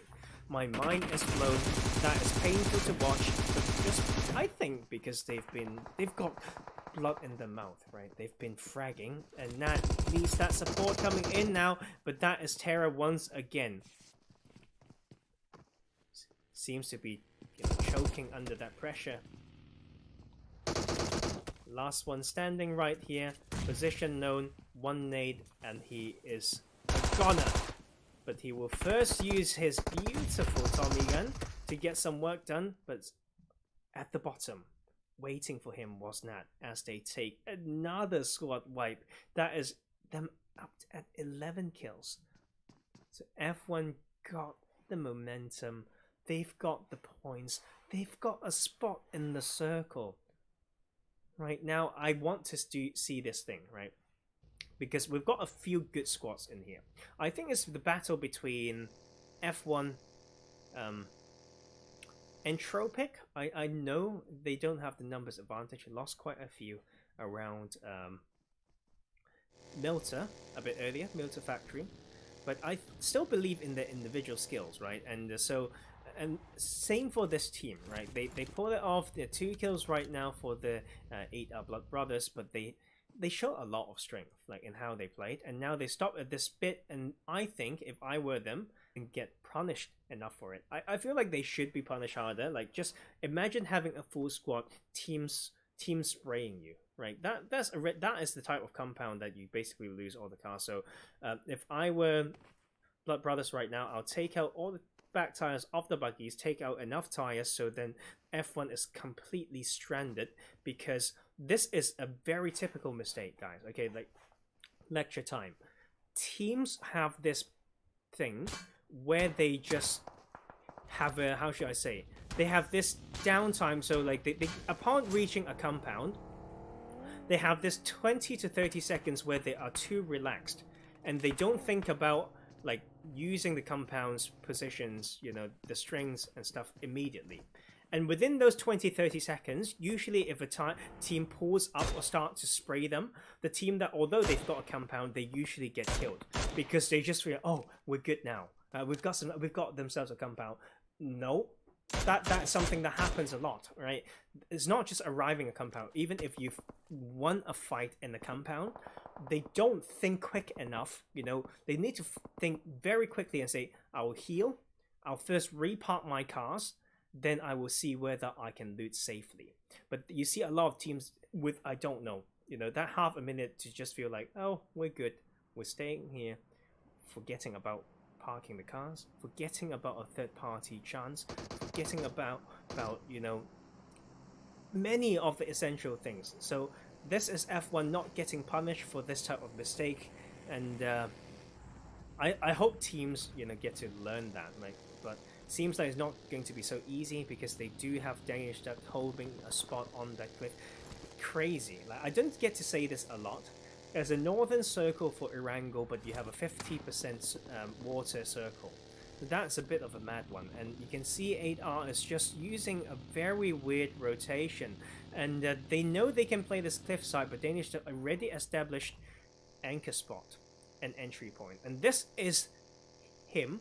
My mind is blown. That is painful to watch, but just, I think because they've got blood in the mouth, right? They've been fragging, and that needs that support coming in now, but that is Terra once again. Seems to be, you know, choking under that pressure. Last one standing right here, position known, 1 nade, and he is a goner. But he will first use his beautiful Tommy gun to get some work done, but at the bottom, waiting for him was Nat as they take another squad wipe. That is them up at 11 kills. So F1 got the momentum. They've got the points. They've got a spot in the circle. Right now, I want to see this thing, right? Because we've got a few good squads in here. I think it's the battle between F1, Entropiq. I know they don't have the numbers advantage. Lost quite a few around Milter a bit earlier, Milter Factory. But I still believe in their individual skills, right? And and same for this team, right? They pull it off. They're 2 kills right now for the 8 Bloodbrothers, but they show a lot of strength, like in how they played, and now they stop at this bit. And I think if I were them, and get punished enough for it. I feel like they should be punished harder. Like, just imagine having a full squad team spraying you, right? That is the type of compound that you basically lose all the cars. So if I were Bloodbrothers right now, I'll take out all the back tires of the buggies, take out enough tires so then F1 is completely stranded, because this is a very typical mistake, guys. Okay, like lecture time. Teams have this thing where they just have a, how should I say, they have this downtime. So like they upon reaching a compound, they have this 20 to 30 seconds where they are too relaxed and they don't think about like using the compound's positions, you know, the strings and stuff immediately. And within those 20-30 seconds, usually if a team pulls up or start to spray them, the team that, although they've got a compound, they usually get killed because they just feel, oh, we're good now. We've got themselves a compound. No, that's something that happens a lot, right? It's not just arriving a compound. Even if you've won a fight in the compound, they don't think quick enough. You know, they need to think very quickly and say, I will heal. I'll first repark my cars. Then I will see whether I can loot safely. But you see a lot of teams with, I don't know, you know, that half a minute to just feel like, oh, we're good. We're staying here, forgetting about parking the cars, forgetting about a third party chance, forgetting about you know, many of the essential things. So this is F1 not getting punished for this type of mistake. And I hope teams, you know, get to learn that, like, but seems like it's not going to be so easy because they do have Danish Duck holding a spot on that cliff. Crazy. Like, I don't get to say this a lot. There's a northern circle for Erangel, but you have a 50% water circle. That's a bit of a mad one, and you can see 8R is just using a very weird rotation, and they know they can play this cliffside, but Danish Duck already established anchor spot and entry point, and this is him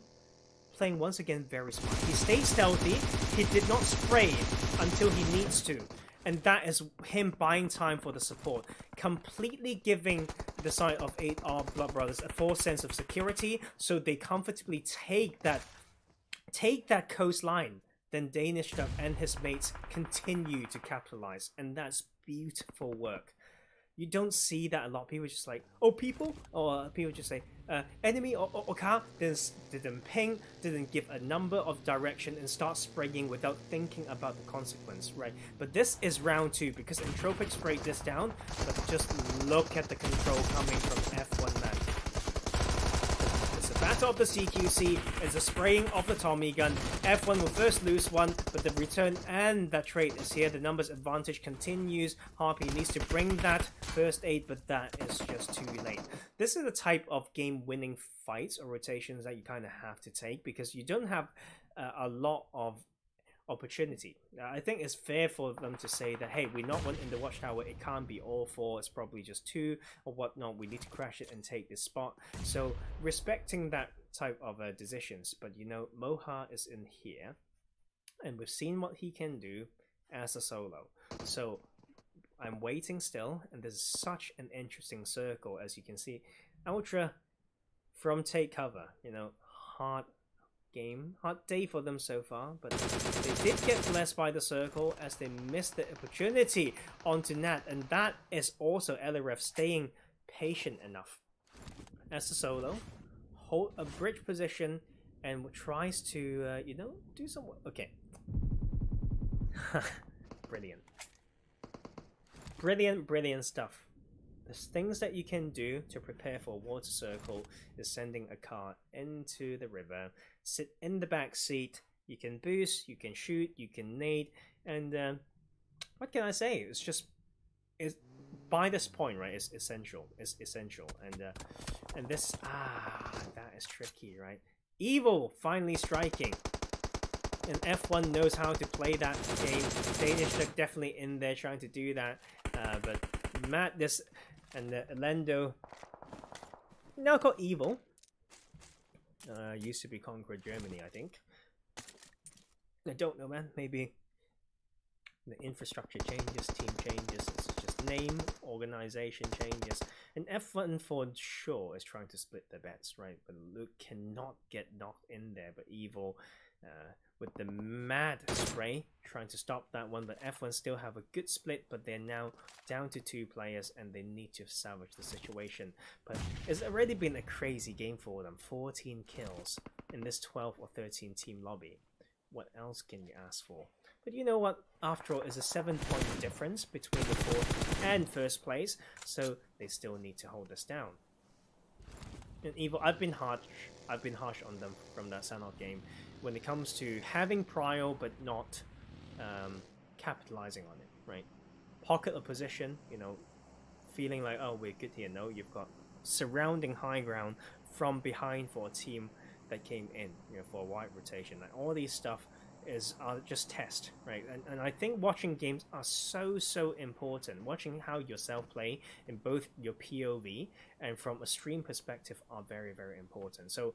playing once again very smart. He stayed stealthy, he did not spray until he needs to, and that is him buying time for the support, completely giving the side of 8R Bloodbrothers a false sense of security, so they comfortably take that coastline. Then Danish Duck and his mates continue to capitalize, and that's beautiful work. You don't see that a lot. People just like, oh, people, or people just say enemy or car, didn't ping, didn't give a number of direction and start spraying without thinking about the consequence, right? But this is round 2 because Entropiq sprayed this down, but just look at the control coming from F1 man. It's a battle of the CQC, it's a spraying of the Tommy gun. F1 will first lose one, but the return and that trade is here. The numbers advantage continues. Harpy needs to bring that first aid, but that is just too late. This is the type of game-winning fights or rotations that you kind of have to take because you don't have a lot of opportunity. I think it's fair for them to say that, hey, we're not one in the watchtower, it can't be all 4, it's probably just 2 or whatnot, we need to crash it and take this spot. So respecting that type of decisions, but you know, Moha is in here and we've seen what he can do as a solo. So I'm waiting still, and there's such an interesting circle as you can see. Ultra from Take Cover, you know, hard day for them so far, but they did get blessed by the circle as they missed the opportunity onto Nat, and that is also Eliref staying patient enough as the solo, hold a bridge position and tries to, you know, do some work. Okay. Brilliant stuff. There's things that you can do to prepare for a water circle is sending a car into the river, sit in the back seat, you can boost, you can shoot, you can nade, and what can I say? It's just, by this point, right, it's essential, and this, that is tricky, right? Evil finally striking, and F1 knows how to play that game. Danish Duck definitely in there trying to do that, but Matt, this, and Lendo, now called Evil, used to be Conqueror Germany, I think. I don't know, man. Maybe the infrastructure changes, team changes. It's just name, organization changes. And F1 for sure is trying to split their bets, right? But Luke cannot get knocked in there. But Evil, with the mad spray, trying to stop that one. But F1 still have a good split, but they're now down to 2 players and they need to salvage the situation. But it's already been a crazy game for them. 14 kills in this 12 or 13 team lobby. What else can you ask for? But you know what? After all, it's a 7-point difference between the 4th and 1st place, so they still need to hold us down. And Evil, I've been harsh I've been harsh on them from that Sanhok game when it comes to having prio but not capitalizing on it, right? Pocket of position, you know, feeling like, oh, we're good here. No, you've got surrounding high ground from behind for a team that came in, you know, for a wide rotation. Like all these stuff are just test, right? And I think watching games are so important. Watching how yourself play in both your POV and from a stream perspective are very important. So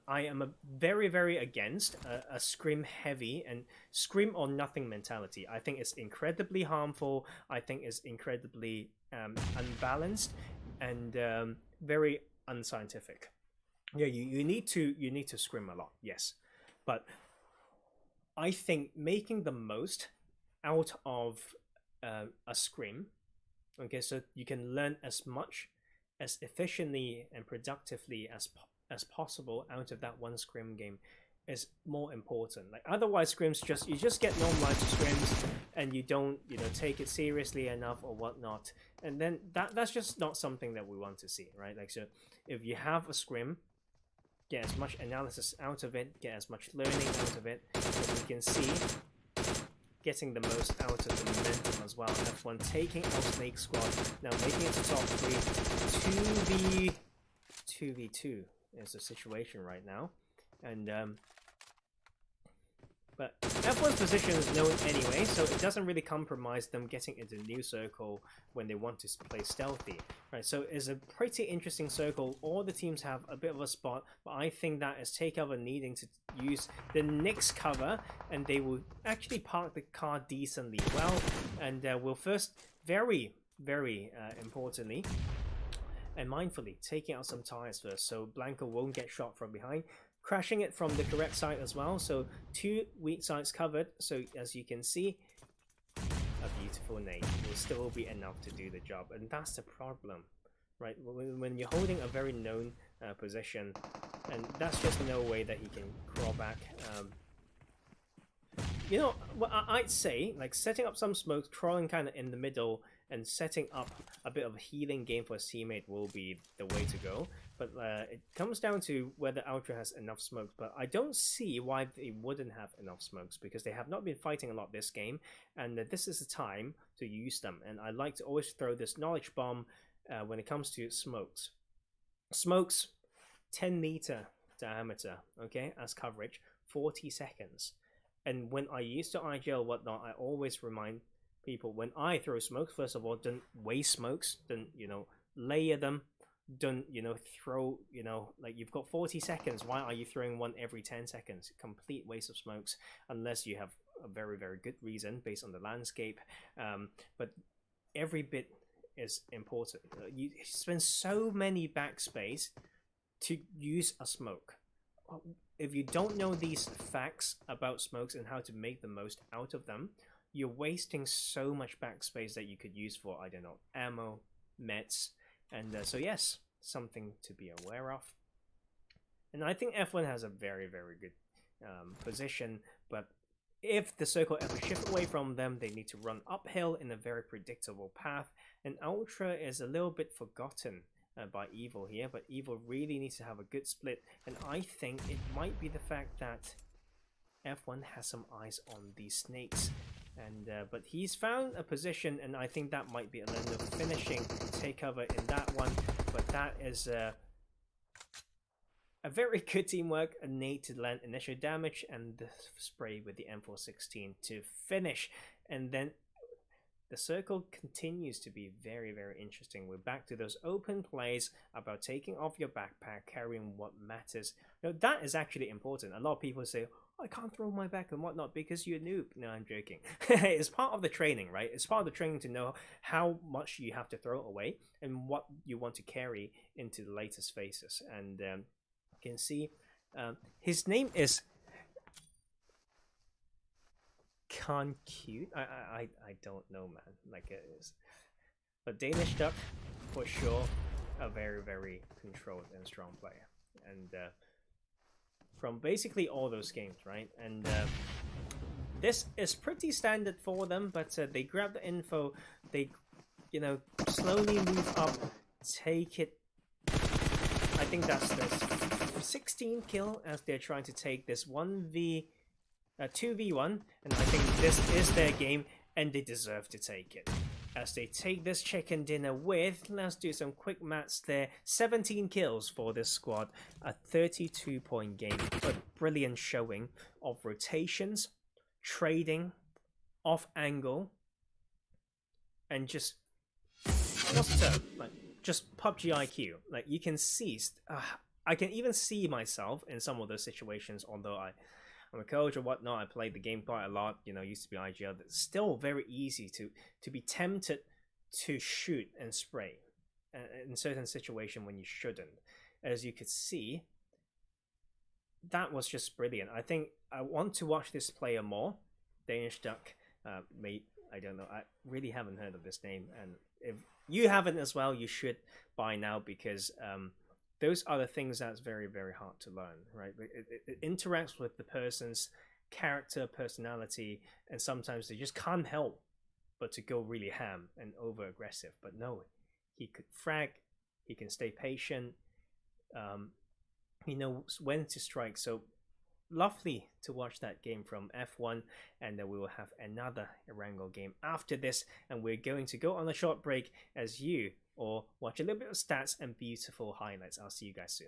I am very against a scrim heavy and scrim or nothing mentality. I think it's incredibly harmful. I think it's incredibly unbalanced and very unscientific. Yeah, you need to scrim a lot, yes, but I think making the most out of a scrim, okay, so you can learn as much as efficiently and productively as possible out of that one scrim game is more important. Like otherwise, scrims you just get normalized to scrims and you don't, you know, take it seriously enough or whatnot, and then that's just not something that we want to see, right? Like, so if you have a scrim, get as much analysis out of it, get as much learning out of it. As we can see, getting the most out of the momentum as well. F1 taking out SNAKEsquad, now making it to top 3. 2v2 is the situation right now. And but F1's position is known anyway, so it doesn't really compromise them getting into the new circle when they want to play stealthy, right? So it's a pretty interesting circle. All the teams have a bit of a spot, but I think that is TakeOver needing to use the next cover, and they will actually park the car decently well, and will first very importantly and mindfully taking out some tires first, so Blanco won't get shot from behind. Crashing it from the correct side as well, so 2 weak sides covered. So as you can see, a beautiful nade will still be enough to do the job, and that's the problem, right? When you're holding a very known position, and that's just no way that he can crawl back. You know, what I'd say, like setting up some smokes, crawling kind of in the middle, and setting up a bit of a healing game for his teammate will be the way to go. But it comes down to whether Ultra has enough smokes. But I don't see why they wouldn't have enough smokes, because they have not been fighting a lot this game, and this is the time to use them. And I like to always throw this knowledge bomb when it comes to smokes. Smokes, 10-meter diameter, okay, as coverage, 40 seconds. And when I used to IGL whatnot, I always remind people, when I throw smokes, first of all, don't waste smokes, don't, you know, layer them, don't, you know, throw, you know, like you've got 40 seconds, why are you throwing one every 10 seconds? Complete waste of smokes, unless you have a very good reason based on the landscape. But every bit is important. You spend so many backspace to use a smoke. If you don't know these facts about smokes and how to make the most out of them, you're wasting so much backspace that you could use for, I don't know, ammo, meds, and so yes, something to be aware of. And I think F1 has a very good position, but if the circle ever shifts away from them, they need to run uphill in a very predictable path, and Ultra is a little bit forgotten by Evil here, but Evil really needs to have a good split, and I think it might be the fact that F1 has some eyes on these snakes, and but he's found a position, and I think that might be a little finishing takeover in that one. But that is a very good teamwork, a nade to land initial damage, and the spray with the M416 to finish, and then the circle continues to be very interesting. We're back to those open plays about taking off your backpack, carrying what matters. Now, that is actually important. A lot of people say, oh, I can't throw my back and whatnot because you're a noob. No, I'm joking. It's part of the training, right? It's part of the training to know how much you have to throw away and what you want to carry into the latest phases. And you can see his name is Cute. I don't know, man. Like it is, but Danish Duck for sure, a very controlled and strong player, and from basically all those games, right? And this is pretty standard for them, but they grab the info, they, you know, slowly move up, take it. I think that's the 16 kill as they're trying to take this 2v1, and I think this is their game and they deserve to take it. As they take this chicken dinner with, let's do some quick maths there, 17 kills for this squad, a 32-point game, a brilliant showing of rotations, trading, off angle, and just what's the term? Like just PUBG IQ. Like you can see, I can even see myself in some of those situations. Although I'm a coach or whatnot, I played the game quite a lot. You know, used to be IGL. It's still very easy to be tempted to shoot and spray in certain situations when you shouldn't. As you could see, that was just brilliant. I think I want to watch this player more. Danish Duck, I don't know. I really haven't heard of this name, and if you haven't as well, you should by now, because those are the things that's very, very hard to learn, right? It interacts with the person's character, personality, and sometimes they just can't help but to go really ham and over aggressive. But no, he could frag, he can stay patient, he knows when to strike. So lovely to watch that game from F1, and then we will have another Erangel game after this, and we're going to go on a short break as you or watch a little bit of stats and beautiful highlights. I'll see you guys soon.